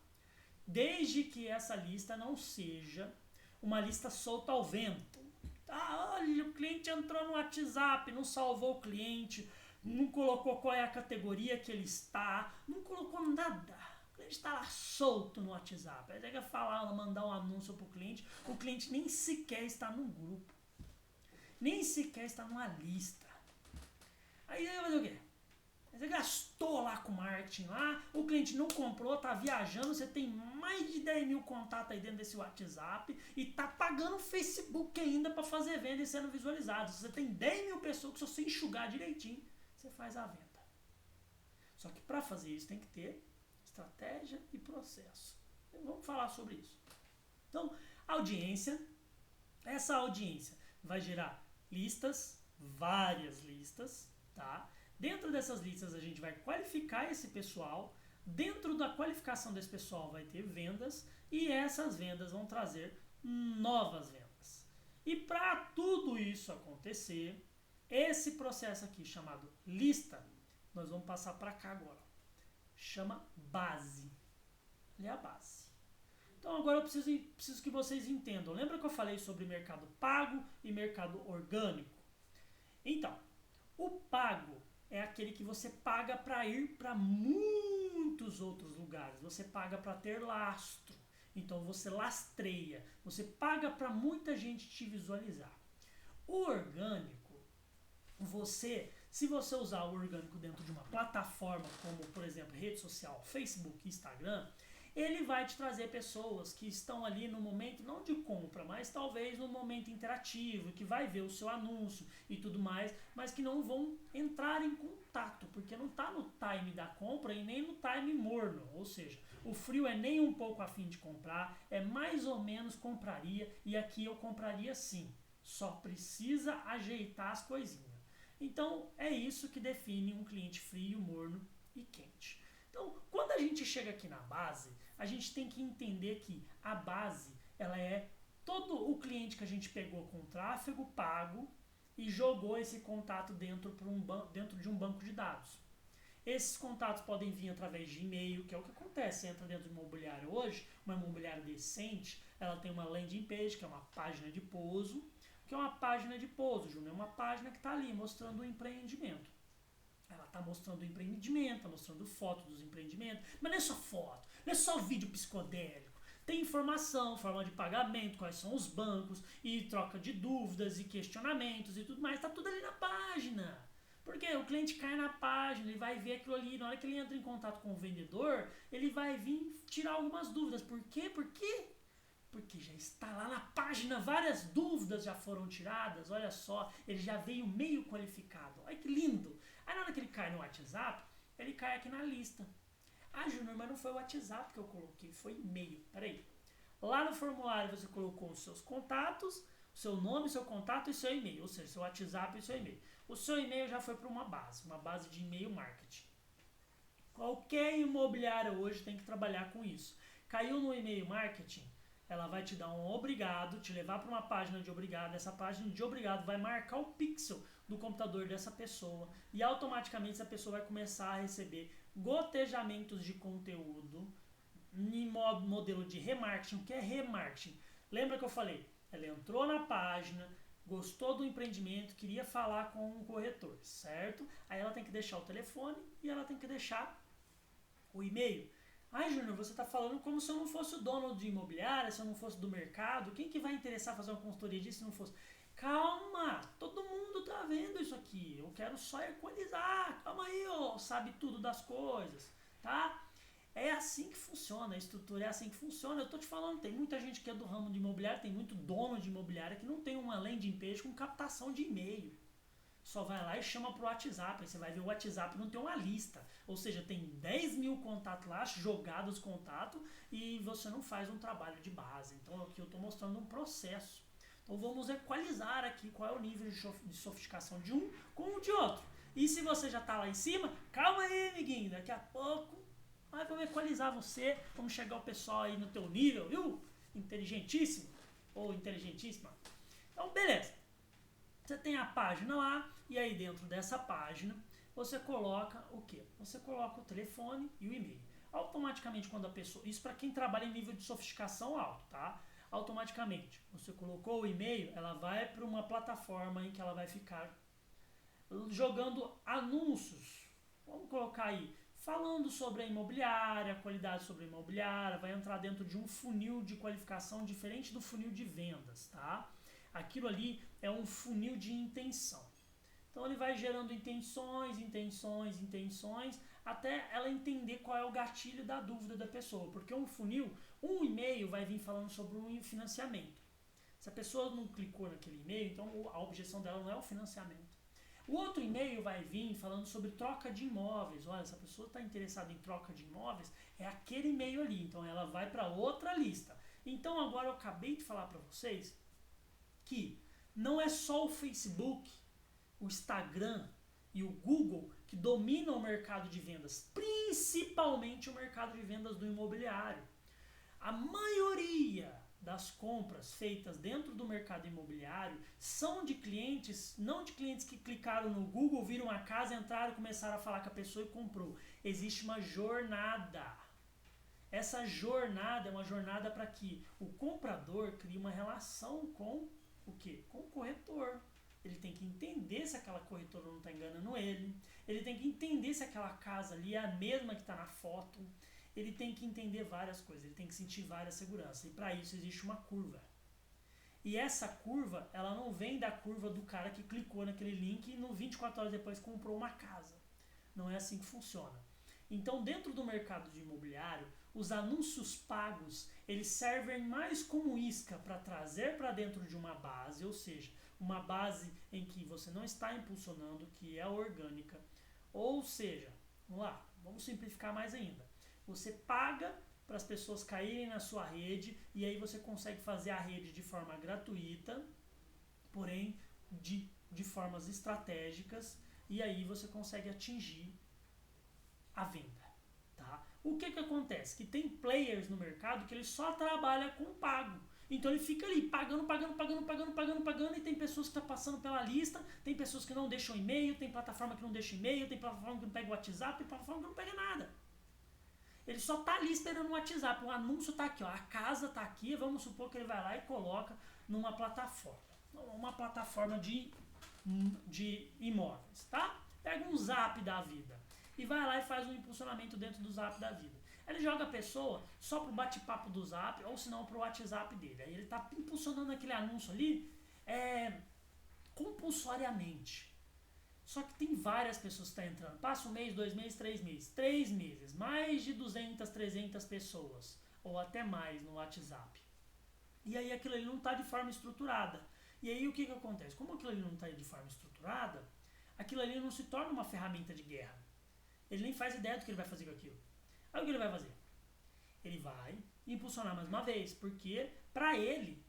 Desde que essa lista não seja uma lista solta ao vento. Ah, olha, o cliente entrou no WhatsApp, não salvou o cliente, não colocou qual é a categoria que ele está, não colocou nada. O cliente está lá solto no WhatsApp. Aí tem que falar, mandar um anúncio para o cliente nem sequer está no grupo. Nem sequer está numa lista. Aí vai fazer o quê? Você gastou lá com marketing lá, o cliente não comprou, tá viajando, você tem mais de 10 mil contatos aí dentro desse WhatsApp e tá pagando o Facebook ainda para fazer venda e sendo visualizado. Se você tem 10 mil pessoas que se você enxugar direitinho, você faz a venda. Só que para fazer isso tem que ter estratégia e processo. Vamos falar sobre isso. Então, audiência, essa audiência vai gerar listas, várias listas, tá? Dentro dessas listas a gente vai qualificar esse pessoal, dentro da qualificação desse pessoal vai ter vendas e essas vendas vão trazer novas vendas. E para tudo isso acontecer, esse processo aqui chamado lista, nós vamos passar para cá agora. Chama base. Ali é a base. Então agora eu preciso que vocês entendam. Lembra que eu falei sobre mercado pago e mercado orgânico? Então, o pago é aquele que você paga para ir para muitos outros lugares. Você paga para ter lastro. Então você lastreia. Você paga para muita gente te visualizar. O orgânico, se você usar o orgânico dentro de uma plataforma como, por exemplo, rede social, Facebook, Instagram, ele vai te trazer pessoas que estão ali no momento, não de compra, mas talvez no momento interativo, que vai ver o seu anúncio e tudo mais, mas que não vão entrar em contato, porque não está no time da compra e nem no time morno, ou seja, o frio é nem um pouco a fim de comprar, é mais ou menos compraria, e aqui eu compraria sim, só precisa ajeitar as coisinhas. Então é isso que define um cliente frio, morno e quente. Então, quando a gente chega aqui na base, a gente tem que entender que a base, ela é todo o cliente que a gente pegou com tráfego pago e jogou esse contato dentro de um banco de dados. Esses contatos podem vir através de e-mail, que é o que acontece. Você entra dentro de uma imobiliária hoje, uma imobiliária decente, ela tem uma landing page, que é uma página de pouso. O que é uma página de pouso, Júnior? É uma página que está ali mostrando o empreendimento. Ela está mostrando o empreendimento, está mostrando foto dos empreendimentos, mas não é só foto, não é só vídeo psicodélico. Tem informação, forma de pagamento, quais são os bancos, e troca de dúvidas e questionamentos e tudo mais. Está tudo ali na página. Porque o cliente cai na página, ele vai ver aquilo ali. Na hora que ele entra em contato com o vendedor, ele vai vir tirar algumas dúvidas. Por quê? Porque já está lá na página, várias dúvidas já foram tiradas, olha só, ele já veio meio qualificado, olha que lindo. Aí na hora que ele cai no WhatsApp, ele cai aqui na lista. Ah, Júnior, mas não foi o WhatsApp que eu coloquei, foi e-mail. Peraí, lá no formulário você colocou os seus contatos, o seu nome, seu contato e seu e-mail, ou seja, seu WhatsApp e seu e-mail. O seu e-mail já foi para uma base de e-mail marketing. Qualquer imobiliária hoje tem que trabalhar com isso. Caiu no e-mail marketing, ela vai te dar um obrigado, te levar para uma página de obrigado. Essa página de obrigado vai marcar o pixel do computador dessa pessoa e automaticamente essa pessoa vai começar a receber gotejamentos de conteúdo em modelo de remarketing. O que é remarketing? Lembra que eu falei? Ela entrou na página, gostou do empreendimento, queria falar com um corretor, certo? Aí ela tem que deixar o telefone e ela tem que deixar o e-mail. Ai, Júnior, você está falando como se eu não fosse o dono de imobiliária, se eu não fosse do mercado. Quem que vai interessar fazer uma consultoria disso se não fosse? Calma, todo mundo tá vendo isso aqui. Eu quero só equalizar. Calma aí, ó, sabe tudo das coisas, tá? É assim que funciona, a estrutura é assim que funciona. Eu tô te falando, tem muita gente que é do ramo de imobiliário, tem muito dono de imobiliária que não tem uma landing page com captação de e-mail. Só vai lá e chama pro WhatsApp. Aí você vai ver o WhatsApp não tem uma lista. Ou seja, tem 10 mil contatos lá, jogados contato, e você não faz um trabalho de base. Então aqui eu estou mostrando um processo. Então vamos equalizar aqui qual é o nível de sofisticação de um com o de outro. E se você já está lá em cima, calma aí, amiguinho. Daqui a pouco vamos equalizar você. Vamos chegar o pessoal aí no teu nível, viu? Inteligentíssimo ou inteligentíssima. Então, beleza. Você tem a página lá e aí dentro dessa página você coloca o quê? Você coloca o telefone e o e-mail. Automaticamente quando a pessoa, isso para quem trabalha em nível de sofisticação alto, tá? Automaticamente, você colocou o e-mail, ela vai para uma plataforma em que ela vai ficar jogando anúncios. Vamos colocar aí, falando sobre a imobiliária, qualidade sobre a imobiliária, vai entrar dentro de um funil de qualificação diferente do funil de vendas, tá? Aquilo ali é um funil de intenção. Então ele vai gerando intenções, até ela entender qual é o gatilho da dúvida da pessoa. Porque um funil, um e-mail vai vir falando sobre um financiamento. Se a pessoa não clicou naquele e-mail, então a objeção dela não é o financiamento. O outro e-mail vai vir falando sobre troca de imóveis. Olha, se a pessoa está interessada em troca de imóveis, é aquele e-mail ali. Então ela vai para outra lista. Então agora eu acabei de falar para vocês que não é só o Facebook, o Instagram e o Google que dominam o mercado de vendas, principalmente o mercado de vendas do imobiliário. A maioria das compras feitas dentro do mercado imobiliário são de clientes, não de clientes que clicaram no Google, viram a casa, entraram, começaram a falar com a pessoa e comprou. Existe uma jornada. Essa jornada é uma jornada para que o comprador crie uma relação com o quê? Com o corretor. Ele tem que entender se aquela corretora não está enganando ele. Ele tem que entender se aquela casa ali é a mesma que está na foto. Ele tem que entender várias coisas. Ele tem que sentir várias seguranças. E para isso existe uma curva. E essa curva, ela não vem da curva do cara que clicou naquele link e no 24 horas depois comprou uma casa. Não é assim que funciona. Então, dentro do mercado de imobiliário, os anúncios pagos, eles servem mais como isca para trazer para dentro de uma base, ou seja, uma base em que você não está impulsionando, que é orgânica. Ou seja, vamos lá, vamos simplificar mais ainda. Você paga para as pessoas caírem na sua rede e aí você consegue fazer a rede de forma gratuita, porém de formas estratégicas, e aí você consegue atingir a venda, tá? O que acontece? Que tem players no mercado que ele só trabalha com pago. Então ele fica ali pagando, e tem pessoas que estão passando pela lista, tem pessoas que não deixam e-mail, tem plataforma que não deixa e-mail, tem plataforma que não pega o WhatsApp, tem plataforma que não pega nada. Ele só está ali esperando o WhatsApp, o anúncio está aqui, ó, a casa está aqui, vamos supor que ele vai lá e coloca numa plataforma de imóveis, tá? Pega um Zap da vida e vai lá e faz um impulsionamento dentro do Zap da vida. Ele joga a pessoa só pro bate-papo do Zap ou se não pro WhatsApp dele. Aí ele está impulsionando aquele anúncio ali compulsoriamente. Só que tem várias pessoas que estão entrando. Passa um mês, 2 meses, 3 meses. 3 meses. Mais de 200, 300 pessoas. Ou até mais no WhatsApp. E aí aquilo ali não está de forma estruturada. E aí o que acontece? Como aquilo ali não está de forma estruturada, aquilo ali não se torna uma ferramenta de guerra. Ele nem faz ideia do que ele vai fazer com aquilo. Aí o que ele vai fazer? Ele vai impulsionar mais uma vez. Porque para ele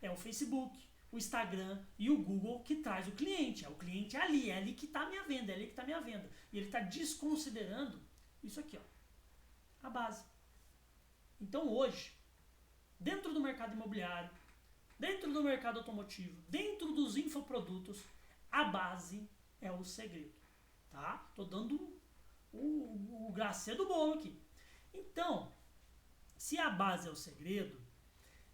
é o Facebook, o Instagram e o Google que traz o cliente. O cliente é ali que está a minha venda, E ele está desconsiderando Isso aqui, ó, a base. Então hoje, dentro do mercado imobiliário, dentro do mercado automotivo, dentro dos infoprodutos, a base é o segredo, tá? Tô dando o glacê do bolo aqui. Então, se a base é o segredo,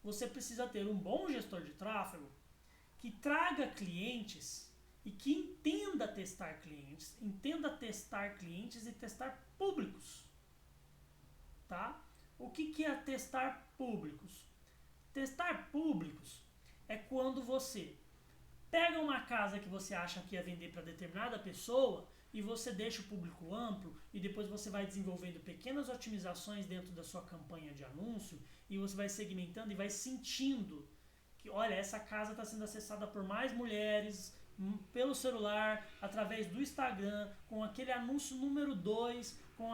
você precisa ter um bom gestor de tráfego que traga clientes e que entenda testar clientes e testar públicos, tá? O que é testar públicos? Testar públicos é quando você pega uma casa que você acha que ia vender para determinada pessoa e você deixa o público amplo e depois você vai desenvolvendo pequenas otimizações dentro da sua campanha de anúncio e você vai segmentando e vai sentindo que, olha, essa casa está sendo acessada por mais mulheres pelo celular, através do Instagram, com aquele anúncio número 2, com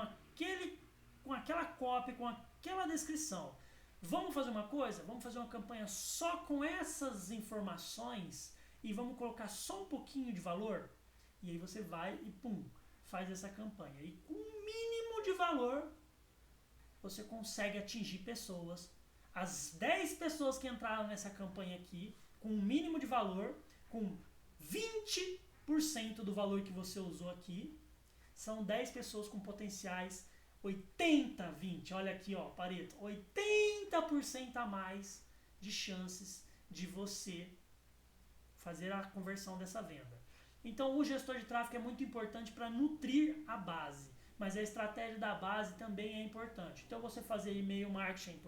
aquela copy, com aquela descrição. Vamos fazer uma coisa? Vamos fazer uma campanha só com essas informações e vamos colocar só um pouquinho de valor? E aí você vai e pum, faz essa campanha. E com o mínimo de valor, você consegue atingir pessoas. As 10 pessoas que entraram nessa campanha aqui, com o mínimo de valor, com 20% do valor que você usou aqui, são 10 pessoas com potenciais 80-20. Olha aqui, ó, Pareto. 80% a mais de chances de você fazer a conversão dessa venda. Então, o gestor de tráfego é muito importante para nutrir a base, mas a estratégia da base também é importante. Então, você fazer e-mail marketing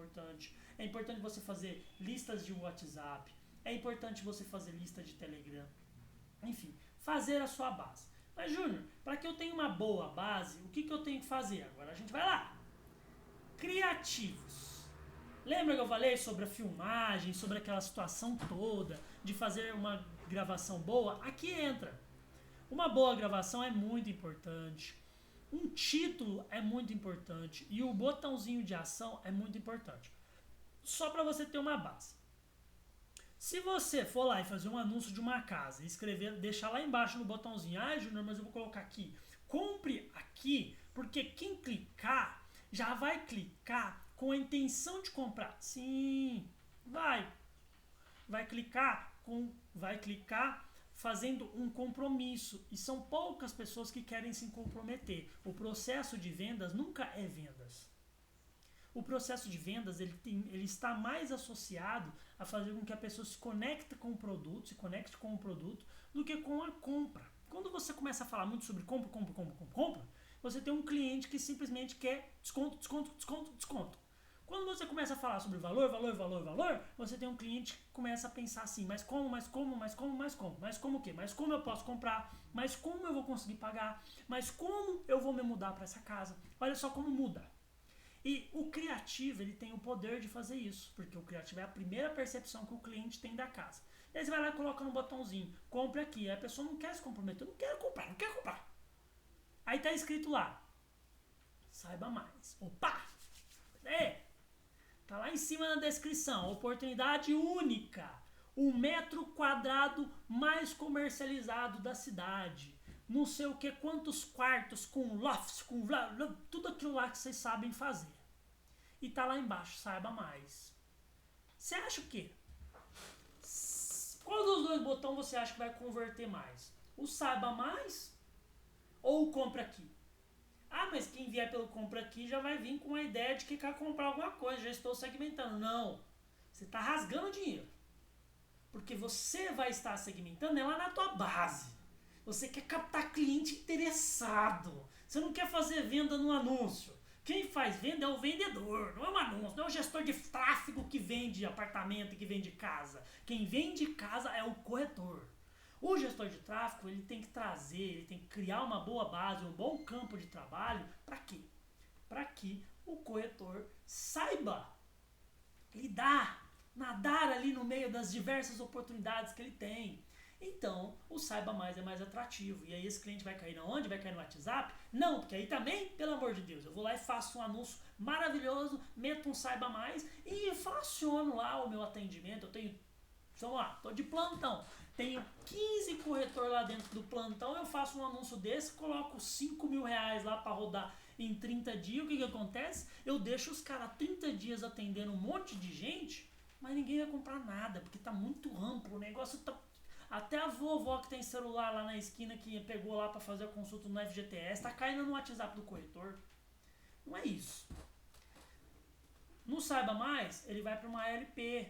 é importante você fazer listas de WhatsApp, é importante você fazer lista de Telegram, enfim, fazer a sua base. Mas, Júnior, para que eu tenha uma boa base, o que eu tenho que fazer? Agora a gente vai lá. Criativos. Lembra que eu falei sobre a filmagem, sobre aquela situação toda, de fazer uma gravação boa? Aqui entra. Uma boa gravação é muito importante. Um título é muito importante. E o botãozinho de ação é muito importante. Só para você ter uma base. Se você for lá e fazer um anúncio de uma casa e escrever, deixar lá embaixo no botãozinho, Júnior, mas eu vou colocar aqui, compre aqui, porque quem clicar já vai clicar com a intenção de comprar. Sim, vai clicar fazendo um compromisso, e são poucas pessoas que querem se comprometer. O processo de vendas nunca é vendas. O processo de vendas ele está mais associado a fazer com que a pessoa se conecte com o produto, do que com a compra. Quando você começa a falar muito sobre compra, você tem um cliente que simplesmente quer desconto. Quando você começa a falar sobre valor, você tem um cliente que começa a pensar assim, mas como o quê? Mas como eu posso comprar? Mas como eu vou conseguir pagar? Mas como eu vou me mudar para essa casa? Olha só como muda. E o criativo, ele tem o poder de fazer isso, porque o criativo é a primeira percepção que o cliente tem da casa. E aí você vai lá e coloca no botãozinho, compre aqui. Aí a pessoa não quer se comprometer, não quer comprar. Aí tá escrito lá, saiba mais. Opa! Tá lá em cima na descrição, oportunidade única. O metro quadrado mais comercializado da cidade. Não sei o que, quantos quartos, com lofts, com tudo aquilo lá que vocês sabem fazer. E tá lá embaixo, saiba mais. Você acha o quê? Qual dos dois botões você acha que vai converter mais? O saiba mais ou o compra aqui? Mas quem vier pelo compra aqui já vai vir com a ideia de que quer comprar alguma coisa, já estou segmentando. Não, você está rasgando dinheiro. Porque você vai estar segmentando lá na tua base. Você quer captar cliente interessado. Você não quer fazer venda no anúncio. Quem faz venda é o vendedor, não é um anúncio, não é o gestor de tráfego que vende apartamento e que vende casa. Quem vende casa é o corretor. O gestor de tráfego ele tem que trazer, ele tem que criar uma boa base, um bom campo de trabalho. Para quê? Para que o corretor saiba lidar, nadar ali no meio das diversas oportunidades que ele tem. Então, o saiba mais é mais atrativo. E aí esse cliente vai cair na onde? Vai cair no WhatsApp? Não, porque aí também, pelo amor de Deus, eu vou lá e faço um anúncio maravilhoso, meto um saiba mais e inflaciono lá o meu atendimento. Eu tenho, vamos lá, tô de plantão. Tenho 15 corretores lá dentro do plantão, eu faço um anúncio desse, coloco 5 mil reais lá para rodar. em 30 dias, o que acontece? Eu deixo os caras 30 dias atendendo um monte de gente, mas ninguém vai comprar nada, porque tá muito amplo, o negócio tá... Até a vovó que tem celular lá na esquina que pegou lá para fazer a consulta no FGTS, tá caindo no WhatsApp do corretor. Não é isso. No Saiba Mais, ele vai para uma LP.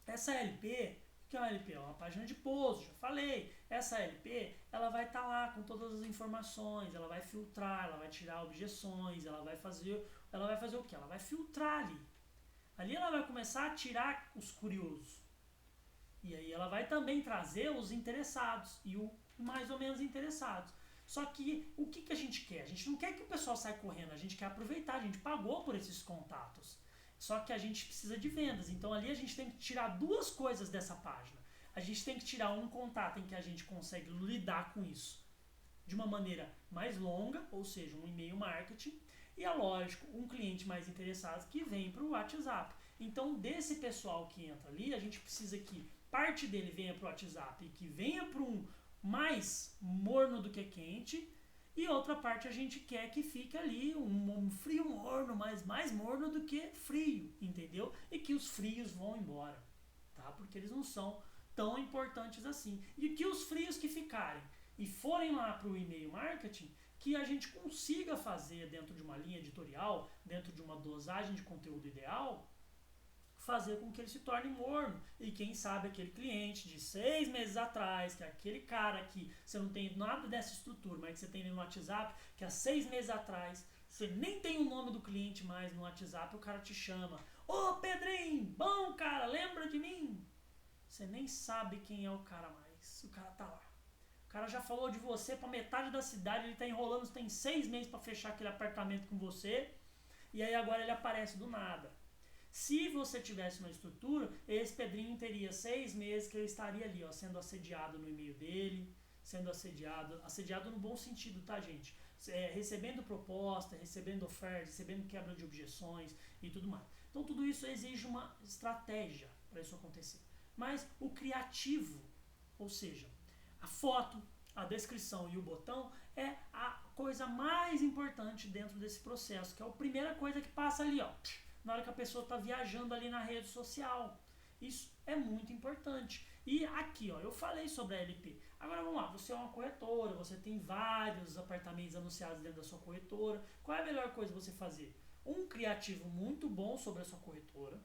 Essa LP, o que é uma LP? É uma página de pouso, já falei. Essa LP, ela vai estar lá com todas as informações, ela vai filtrar, ela vai tirar objeções, ela vai fazer o quê? Ela vai filtrar ali. Ali ela vai começar a tirar os curiosos. E aí ela vai também trazer os interessados e o mais ou menos interessados. Só que o que a gente quer? A gente não quer que o pessoal saia correndo, a gente quer aproveitar, a gente pagou por esses contatos. Só que a gente precisa de vendas, então ali a gente tem que tirar duas coisas dessa página. A gente tem que tirar um contato em que a gente consegue lidar com isso de uma maneira mais longa, ou seja, um e-mail marketing, e é lógico, um cliente mais interessado que vem para o WhatsApp. Então, desse pessoal que entra ali, a gente precisa que parte dele venha para o WhatsApp e que venha para um mais morno do que quente, e outra parte a gente quer que fique ali um frio morno, mas mais morno do que frio, entendeu? E que os frios vão embora, tá? Porque eles não são tão importantes assim. E que os frios que ficarem e forem lá para o e-mail marketing, que a gente consiga fazer dentro de uma linha editorial, dentro de uma dosagem de conteúdo ideal, fazer com que ele se torne morno. E quem sabe aquele cliente de 6 meses atrás, que é aquele cara que você não tem nada dessa estrutura, mas que você tem no WhatsApp, que há 6 meses atrás você nem tem o nome do cliente mais no WhatsApp, o cara te chama: ô Pedrinho, bom cara, lembra de mim? Você nem sabe quem é o cara mais, o cara tá lá. O cara já falou de você pra metade da cidade, ele tá enrolando, tem 6 meses para fechar aquele apartamento com você, e aí agora ele aparece do nada. Se você tivesse uma estrutura, esse Pedrinho teria 6 meses que ele estaria ali, ó, sendo assediado no e-mail dele, sendo assediado no bom sentido, tá, gente? Recebendo proposta, recebendo oferta, recebendo quebra de objeções e tudo mais. Então tudo isso exige uma estratégia para isso acontecer. Mas o criativo, ou seja, a foto, a descrição e o botão é a coisa mais importante dentro desse processo, que é a primeira coisa que passa ali, ó, na hora que a pessoa está viajando ali na rede social. Isso é muito importante. E aqui, ó, eu falei sobre a LP. Agora vamos lá, você é uma corretora, você tem vários apartamentos anunciados dentro da sua corretora. Qual é a melhor coisa você fazer? Um criativo muito bom sobre a sua corretora,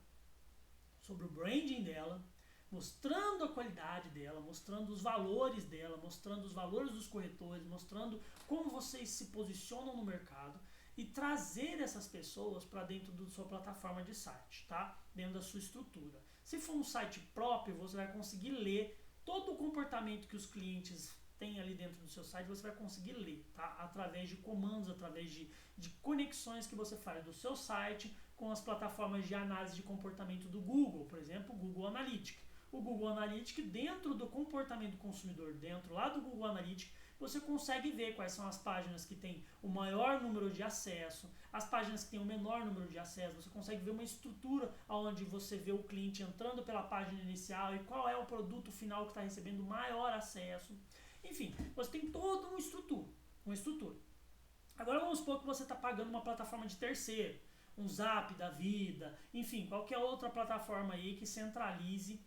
sobre o branding dela, mostrando a qualidade dela, mostrando os valores dela, mostrando os valores dos corretores, mostrando como vocês se posicionam no mercado e trazer essas pessoas para dentro da sua plataforma de site, tá? Dentro da sua estrutura. Se for um site próprio, você vai conseguir ler todo o comportamento que os clientes têm ali dentro do seu site, você vai conseguir ler, tá? Através de comandos, através de conexões que você faz do seu site com as plataformas de análise de comportamento do Google, por exemplo, o Google Analytics. O Google Analytics, dentro do comportamento do consumidor, dentro lá do Google Analytics, você consegue ver quais são as páginas que têm o maior número de acesso, as páginas que têm o menor número de acesso, você consegue ver uma estrutura onde você vê o cliente entrando pela página inicial e qual é o produto final que está recebendo maior acesso. Enfim, você tem toda uma estrutura. Agora vamos supor que você está pagando uma plataforma de terceiro, um Zap da vida, enfim, qualquer outra plataforma aí que centralize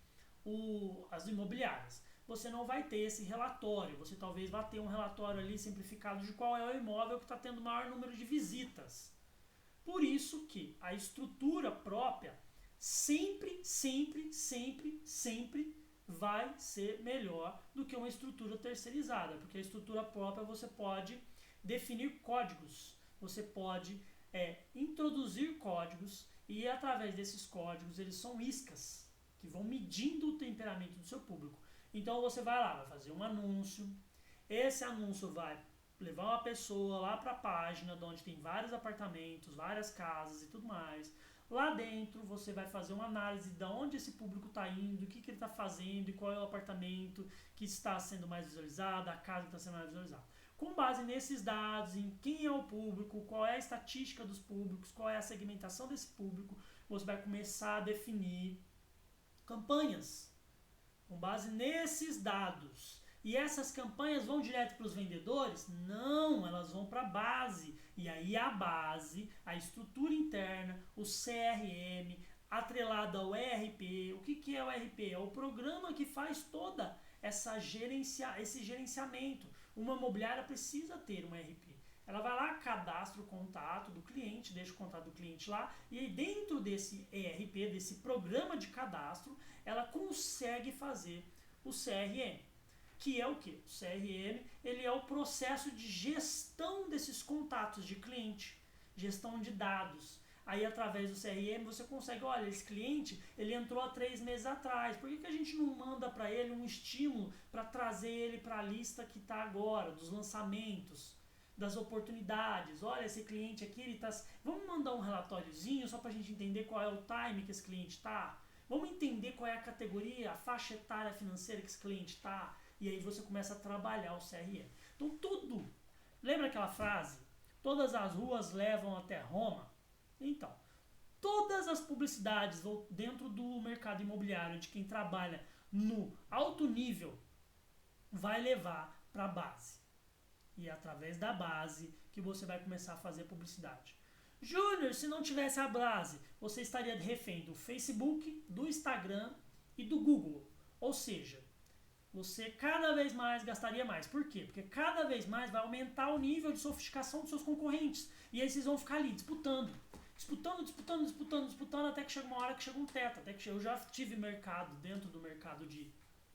as imobiliárias. Você não vai ter esse relatório, você talvez vá ter um relatório ali simplificado de qual é o imóvel que está tendo o maior número de visitas. Por isso que a estrutura própria sempre vai ser melhor do que uma estrutura terceirizada, porque a estrutura própria você pode definir códigos, você pode introduzir códigos e através desses códigos eles são iscas que vão medindo o temperamento do seu público. Então você vai lá, vai fazer um anúncio, esse anúncio vai levar uma pessoa lá para a página onde tem vários apartamentos, várias casas e tudo mais. Lá dentro você vai fazer uma análise de onde esse público está indo, o que ele está fazendo e qual é o apartamento que está sendo mais visualizado, a casa que está sendo mais visualizada. Com base nesses dados, em quem é o público, qual é a estatística dos públicos, qual é a segmentação desse público, você vai começar a definir campanhas com base nesses dados. E essas campanhas vão direto para os vendedores? Não, elas vão para a base. E aí a base, a estrutura interna, o CRM, atrelado ao ERP. O que é o ERP? É o programa que faz toda esse gerenciamento. Uma imobiliária precisa ter um ERP. Ela vai lá, cadastra o contato do cliente, deixa o contato do cliente lá, e aí dentro desse ERP, desse programa de cadastro, ela consegue fazer o CRM. Que é o que? O CRM, ele é o processo de gestão desses contatos de cliente, gestão de dados. Aí através do CRM você consegue, olha, esse cliente, ele entrou há 3 meses atrás, por que a gente não manda para ele um estímulo para trazer ele para a lista que está agora, dos lançamentos, das oportunidades? Olha, esse cliente aqui, ele tá... Vamos mandar um relatóriozinho só para a gente entender qual é o time que esse cliente está? Vamos entender qual é a categoria, a faixa etária financeira que esse cliente está? E aí você começa a trabalhar o CRM. Então tudo. Lembra aquela frase? Todas as ruas levam até Roma? Então, todas as publicidades dentro do mercado imobiliário de quem trabalha no alto nível vai levar para a base. E é através da base que você vai começar a fazer publicidade. Júnior, se não tivesse a base, você estaria refém do Facebook, do Instagram e do Google. Ou seja, você cada vez mais gastaria mais. Por quê? Porque cada vez mais vai aumentar o nível de sofisticação dos seus concorrentes. E aí vocês vão ficar ali disputando. Disputando, até que chega uma hora que chega um teto. Eu já tive mercado dentro do mercado de...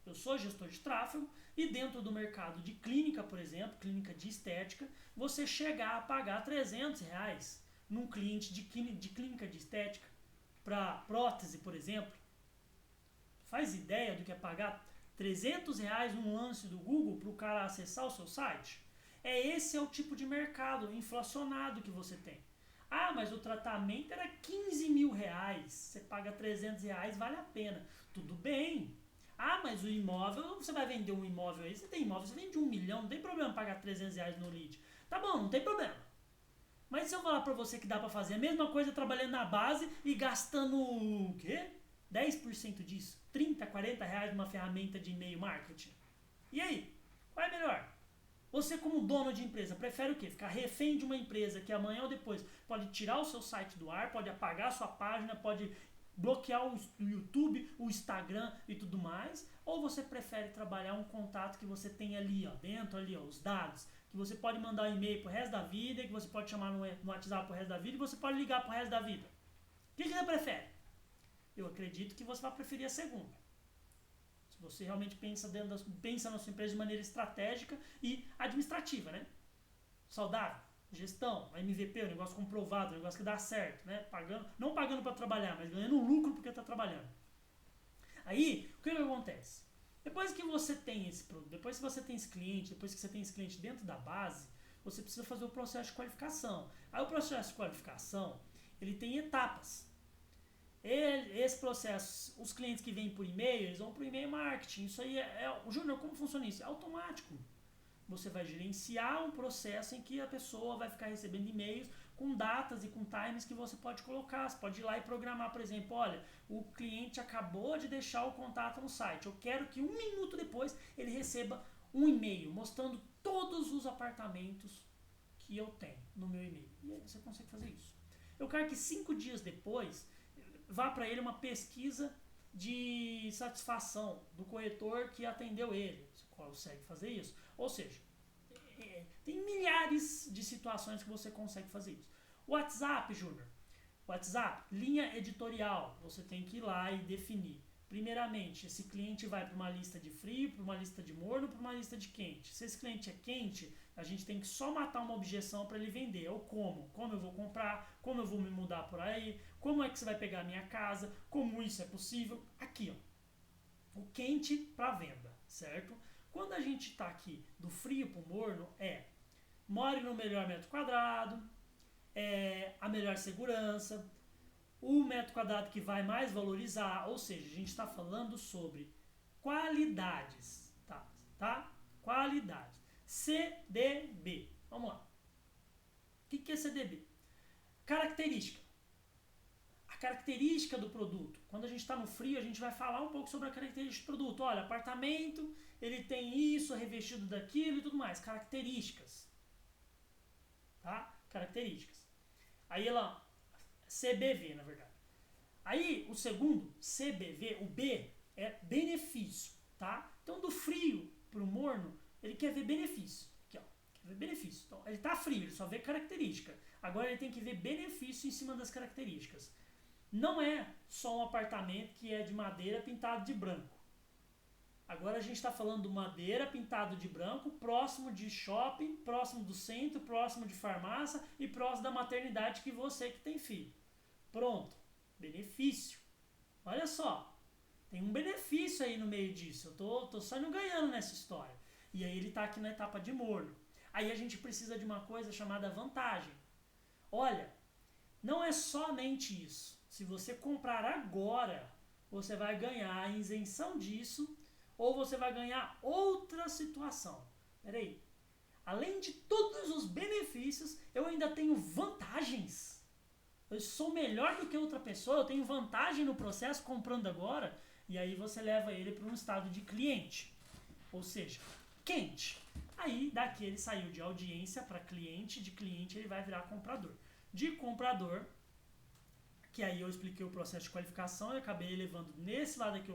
Eu sou gestor de tráfego e dentro do mercado de clínica, por exemplo, clínica de estética, você chegar a pagar R$300 num cliente de clínica de estética para prótese, por exemplo. Faz ideia do que é pagar R$300 num lance do Google para o cara acessar o seu site? Esse é o tipo de mercado inflacionado que você tem. Ah, mas o tratamento era R$15 mil, você paga R$300, vale a pena. Tudo bem. Ah, mas o imóvel, você vai vender um imóvel aí, você tem imóvel, você vende 1 milhão, não tem problema pagar R$300 no lead. Tá bom, não tem problema. Mas se eu falar pra você que dá pra fazer a mesma coisa trabalhando na base e gastando o quê? 10% disso, 30, R$40 numa ferramenta de e-mail marketing. E aí? Qual é melhor? Você como dono de empresa, prefere o quê? Ficar refém de uma empresa que amanhã ou depois pode tirar o seu site do ar, pode apagar a sua página, pode bloquear o YouTube, o Instagram e tudo mais? Ou você prefere trabalhar um contato que você tem ali, ó, dentro ali, ó, os dados, que você pode mandar um e-mail pro resto da vida, que você pode chamar no WhatsApp pro resto da vida e você pode ligar pro resto da vida? O que você prefere? Eu acredito que você vai preferir a segunda. Se você realmente pensa na sua empresa de maneira estratégica e administrativa, né? Saudável, gestão, MVP, um negócio comprovado, um negócio que dá certo, né? Não pagando para trabalhar, mas ganhando um lucro porque está trabalhando. Aí, o que acontece? Depois que você tem esse produto, depois que você tem esse cliente, depois que você tem esse cliente dentro da base, você precisa fazer o processo de qualificação. Aí o processo de qualificação, ele tem etapas. Esse processo, os clientes que vêm por e-mail, eles vão por e-mail marketing. Isso aí Júnior, como funciona isso? É automático. Você vai gerenciar um processo em que a pessoa vai ficar recebendo e-mails com datas e com times que você pode colocar. Você pode ir lá e programar, por exemplo, olha, o cliente acabou de deixar o contato no site. Eu quero que 1 minuto depois ele receba um e-mail mostrando todos os apartamentos que eu tenho no meu e-mail. E aí você consegue fazer isso. Eu quero que 5 dias depois vá para ele uma pesquisa de satisfação do corretor que atendeu ele. Você consegue fazer isso. Ou seja, tem milhares de situações que você consegue fazer isso. WhatsApp, Júnior. WhatsApp, linha editorial. Você tem que ir lá e definir. Primeiramente, esse cliente vai para uma lista de frio, para uma lista de morno, para uma lista de quente. Se esse cliente é quente, a gente tem que só matar uma objeção para ele vender. É o como. Como eu vou comprar, como eu vou me mudar por aí, como é que você vai pegar a minha casa, como isso é possível. Aqui, ó. O quente para venda, certo? Quando a gente está aqui do frio para o morno, more no melhor metro quadrado, a melhor segurança, o metro quadrado que vai mais valorizar, ou seja, a gente está falando sobre qualidades, tá? Qualidades. CDB. Vamos lá. O que é CDB? Característica. A característica do produto. Quando a gente está no frio, a gente vai falar um pouco sobre a característica do produto. Olha, apartamento, ele tem isso, revestido daquilo e tudo mais. Características. Tá? Características. Aí ela... CBV, na verdade. Aí, o segundo, CBV, o B, é benefício, tá? Então, do frio pro morno, ele quer ver benefício. Aqui, ó. Quer ver benefício. Então, ele tá frio, ele só vê característica. Agora, ele tem que ver benefício em cima das características. Não é só um apartamento que é de madeira pintado de branco. Agora, a gente está falando de madeira pintado de branco, próximo de shopping, próximo do centro, próximo de farmácia e próximo da maternidade que você que tem filho. Pronto. Benefício. Olha só. Tem um benefício aí no meio disso. Eu tô saindo ganhando nessa história. E aí ele está aqui na etapa de morno. Aí a gente precisa de uma coisa chamada vantagem. Olha, não é somente isso. Se você comprar agora, você vai ganhar a isenção disso ou você vai ganhar outra situação. Peraí. Além de todos os benefícios, eu ainda tenho vantagens. Eu sou melhor do que outra pessoa, eu tenho vantagem no processo comprando agora, e aí você leva ele para um estado de cliente, ou seja, quente. Aí daqui ele saiu de audiência para cliente, de cliente ele vai virar comprador. De comprador, que aí eu expliquei o processo de qualificação e acabei levando nesse lado aqui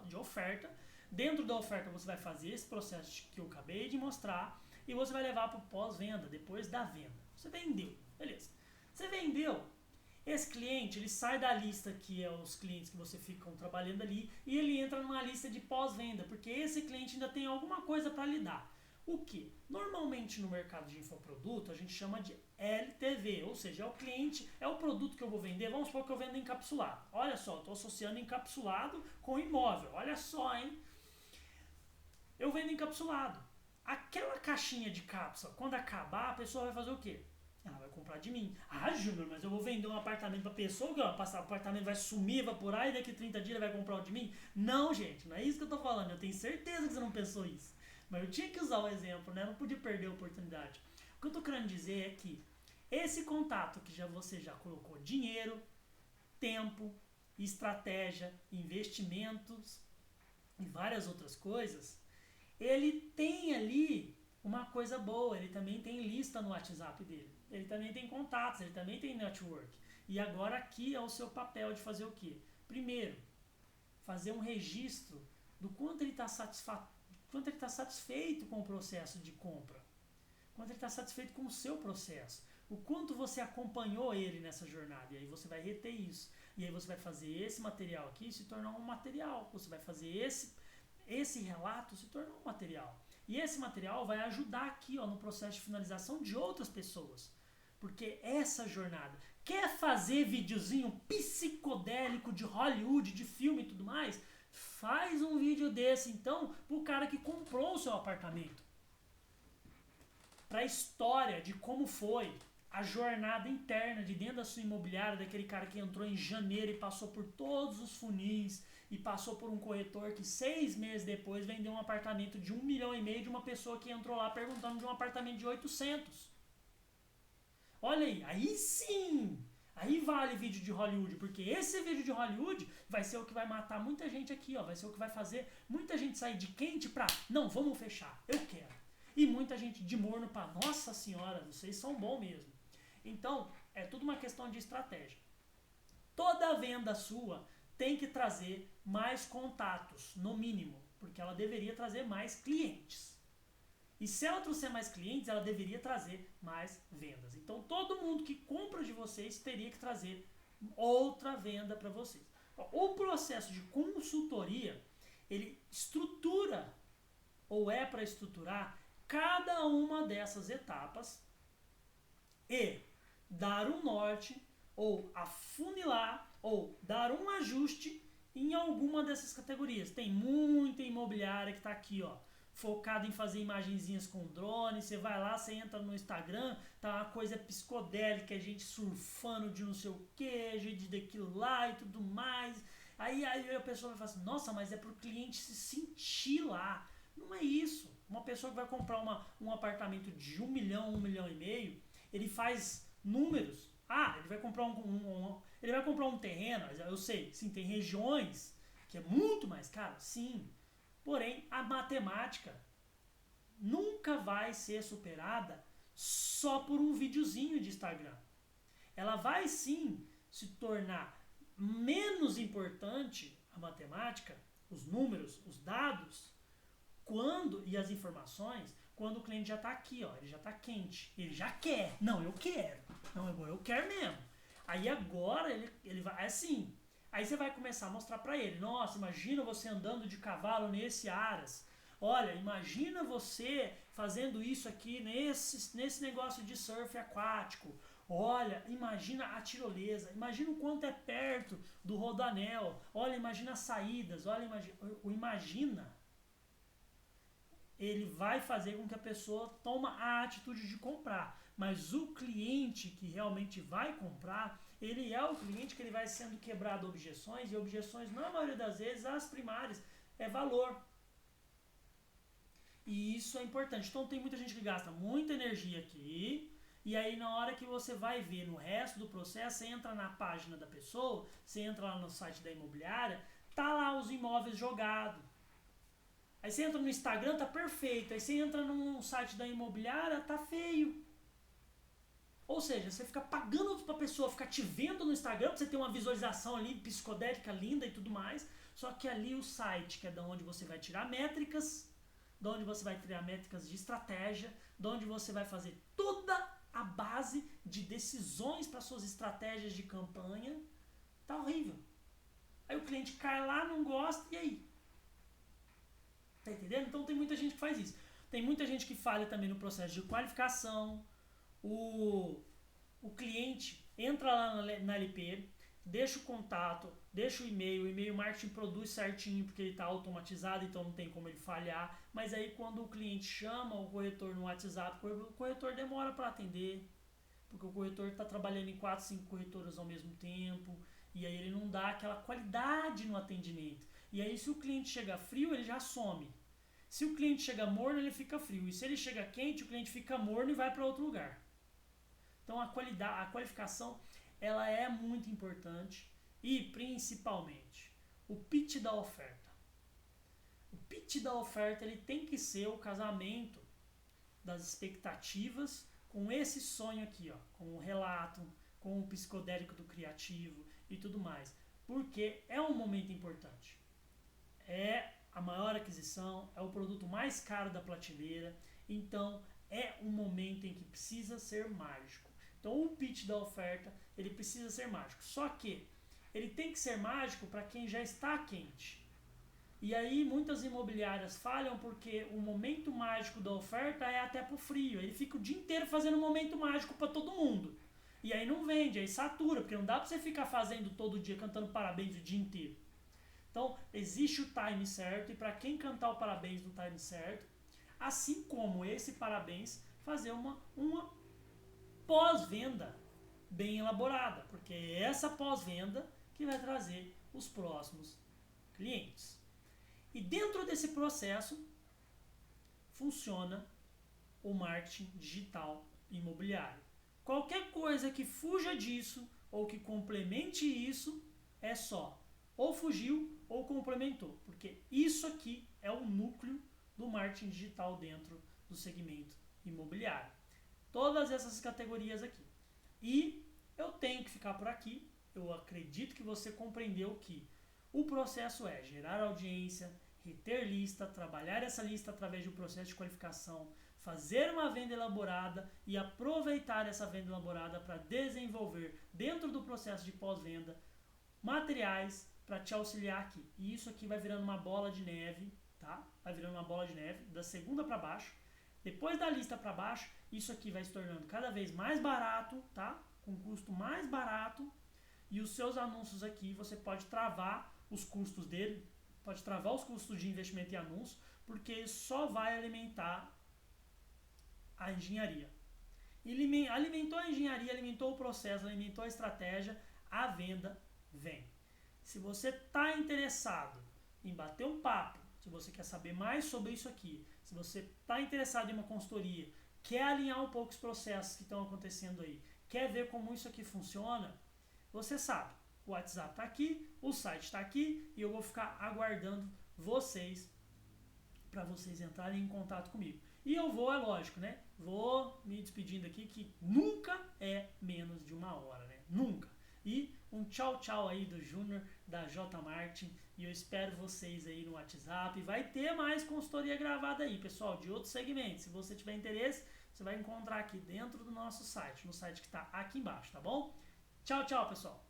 de oferta. Dentro da oferta você vai fazer esse processo que eu acabei de mostrar e você vai levar para o pós-venda, depois da venda. Você vendeu, beleza. Você vendeu. Esse cliente, ele sai da lista que é os clientes que você ficam trabalhando ali e ele entra numa lista de pós-venda, porque esse cliente ainda tem alguma coisa para lidar. O que? Normalmente no mercado de infoproduto a gente chama de LTV, ou seja, é o cliente, é o produto que eu vou vender, vamos supor que eu vendo encapsulado. Olha só, estou associando encapsulado com imóvel, olha só, hein? Eu vendo encapsulado. Aquela caixinha de cápsula, quando acabar, a pessoa vai fazer o quê? Ela vai comprar de mim. Ah, Júnior, mas eu vou vender um apartamento pra pessoa, que o apartamento vai sumir, evaporar e daqui 30 dias ele vai comprar o de mim? Não, gente, não é isso que eu tô falando. Eu tenho certeza que você não pensou isso. Mas eu tinha que usar o exemplo, né? Eu não podia perder a oportunidade. O que eu tô querendo dizer é que esse contato que você já colocou dinheiro, tempo, estratégia, investimentos e várias outras coisas, ele tem ali uma coisa boa, ele também tem lista no WhatsApp dele, ele também tem contatos, ele também tem network. E agora aqui é o seu papel de fazer o quê? Primeiro, fazer um registro do quanto ele está satisfeito com o processo de compra, quanto ele está satisfeito com o seu processo, o quanto você acompanhou ele nessa jornada, e aí você vai reter isso. E aí você vai fazer esse material aqui se tornar um material, você vai fazer esse relato se tornar um material. E esse material vai ajudar aqui ó, no processo de finalização de outras pessoas. Porque essa jornada, quer fazer videozinho psicodélico de Hollywood, de filme e tudo mais? Faz um vídeo desse então pro cara que comprou o seu apartamento. Para a história de como foi a jornada interna de dentro da sua imobiliária, daquele cara que entrou em janeiro e passou por todos os funis e passou por um corretor que 6 meses depois vendeu um apartamento de 1,5 milhão de uma pessoa que entrou lá perguntando de um apartamento de 800. Olha aí sim! Aí vale vídeo de Hollywood, porque esse vídeo de Hollywood vai ser o que vai matar muita gente aqui, ó, vai ser o que vai fazer muita gente sair de quente pra, não, vamos fechar, eu quero. E muita gente de morno pra, nossa senhora, vocês são bons mesmo. Então, é tudo uma questão de estratégia. Toda venda sua tem que trazer mais contatos, no mínimo, porque ela deveria trazer mais clientes. E se ela trouxer mais clientes, ela deveria trazer mais vendas. Então, todo mundo que compra de vocês teria que trazer outra venda para vocês. O processo de consultoria, ele estrutura, ou é para estruturar, cada uma dessas etapas e dar um norte, ou afunilar, ou dar um ajuste em alguma dessas categorias. Tem muita imobiliária que está aqui, ó, focado em fazer imagenzinhas com drone. Você vai lá, você entra no Instagram, tá uma coisa psicodélica, gente surfando de não sei o que, gente daquilo lá e tudo mais. Aí a pessoa vai falar assim, nossa, mas é pro cliente se sentir lá. Não é isso. Uma pessoa que vai comprar um apartamento de 1 milhão, 1,5 milhão, ele faz números Ele vai comprar ele vai comprar um terreno, eu sei, sim, tem regiões que é muito mais caro, sim. Porém, a matemática nunca vai ser superada só por um videozinho de Instagram. Ela vai sim se tornar menos importante, a matemática, os números, os dados, e as informações, quando o cliente já está aqui, ó, ele já está quente, ele já quer. Não, eu quero. Não, eu quero mesmo. Aí agora ele vai assim. Aí você vai começar a mostrar para ele, nossa, imagina você andando de cavalo nesse Aras. Olha, imagina você fazendo isso aqui nesse negócio de surf aquático. Olha, imagina a tirolesa, imagina o quanto é perto do Rodoanel. Olha, imagina as saídas, o imagina. Ele vai fazer com que a pessoa toma a atitude de comprar. Mas o cliente que realmente vai comprar, ele é o cliente que ele vai sendo quebrado objeções, e objeções, na maioria das vezes, as primárias, é valor. E isso é importante. Então tem muita gente que gasta muita energia aqui, e aí na hora que você vai ver no resto do processo, você entra na página da pessoa, você entra lá no site da imobiliária, tá lá os imóveis jogados. Aí você entra no Instagram, tá perfeito. Aí você entra no site da imobiliária, tá feio. Ou seja, você fica pagando pra pessoa ficar te vendo no Instagram, pra você ter uma visualização ali psicodélica linda e tudo mais. Só que ali o site, que é da onde você vai tirar métricas, da onde você vai criar métricas de estratégia, da onde você vai fazer toda a base de decisões para suas estratégias de campanha, tá horrível. Aí o cliente cai lá, não gosta, e aí? Tá entendendo? Então tem muita gente que faz isso. Tem muita gente que falha também no processo de qualificação. O cliente entra lá na LP, deixa o contato, deixa o e-mail marketing produz certinho porque ele está automatizado, então não tem como ele falhar. Mas aí quando o cliente chama o corretor no WhatsApp, o corretor demora para atender, porque o corretor está trabalhando em 4, 5 corretoras ao mesmo tempo, e aí ele não dá aquela qualidade no atendimento. E aí se o cliente chega frio, ele já some. Se o cliente chega morno, ele fica frio. E se ele chega quente, o cliente fica morno e vai para outro lugar. Então a qualificação, ela é muito importante. E principalmente, o pitch da oferta. O pitch da oferta, ele tem que ser o casamento das expectativas com esse sonho aqui, ó, com o relato, com o psicodélico do criativo e tudo mais. Porque é um momento importante. É a maior aquisição, é o produto mais caro da prateleira, então é um momento em que precisa ser mágico. Então o pitch da oferta, ele precisa ser mágico, só que ele tem que ser mágico para quem já está quente. E aí muitas imobiliárias falham porque o momento mágico da oferta é até pro frio, ele fica o dia inteiro fazendo um momento mágico para todo mundo. E aí não vende, aí satura, porque não dá para você ficar fazendo todo dia, cantando parabéns o dia inteiro. Então, existe o time certo, e para quem cantar o parabéns no time certo, assim como esse parabéns, fazer uma pós-venda bem elaborada, porque é essa pós-venda que vai trazer os próximos clientes. E dentro desse processo, funciona o marketing digital imobiliário. Qualquer coisa que fuja disso, ou que complemente isso, é só ou fugiu ou complementou, porque isso aqui é o núcleo do marketing digital dentro do segmento imobiliário. Todas essas categorias aqui. E eu tenho que ficar por aqui. Eu acredito que você compreendeu que o processo é gerar audiência, reter lista, trabalhar essa lista através de um processo de qualificação, fazer uma venda elaborada e aproveitar essa venda elaborada para desenvolver dentro do processo de pós-venda materiais para te auxiliar aqui. E isso aqui vai virando uma bola de neve, tá? Vai virando uma bola de neve da segunda para baixo. Depois da lista para baixo, isso aqui vai se tornando cada vez mais barato, tá? Com custo mais barato. E os seus anúncios aqui, você pode travar os custos dele, pode travar os custos de investimento em anúncio, porque ele só vai alimentar a engenharia. Ele alimentou a engenharia, alimentou o processo, alimentou a estratégia, a venda vem. Se você está interessado em bater um papo, se você quer saber mais sobre isso aqui, se você está interessado em uma consultoria, quer alinhar um pouco os processos que estão acontecendo aí, Quer ver como isso aqui funciona? Você sabe, o WhatsApp está aqui, o site está aqui e eu vou ficar aguardando vocês para vocês entrarem em contato comigo. E eu vou, é lógico, né? Vou me despedindo aqui, que nunca é menos de 1 hora, né? Nunca. E um tchau, tchau aí do Júnior, da J Martin. E eu espero vocês aí no WhatsApp. Vai ter mais consultoria gravada aí, pessoal, de outros segmentos. Se você tiver interesse, você vai encontrar aqui dentro do nosso site, no site que está aqui embaixo, tá bom? Tchau, tchau, pessoal.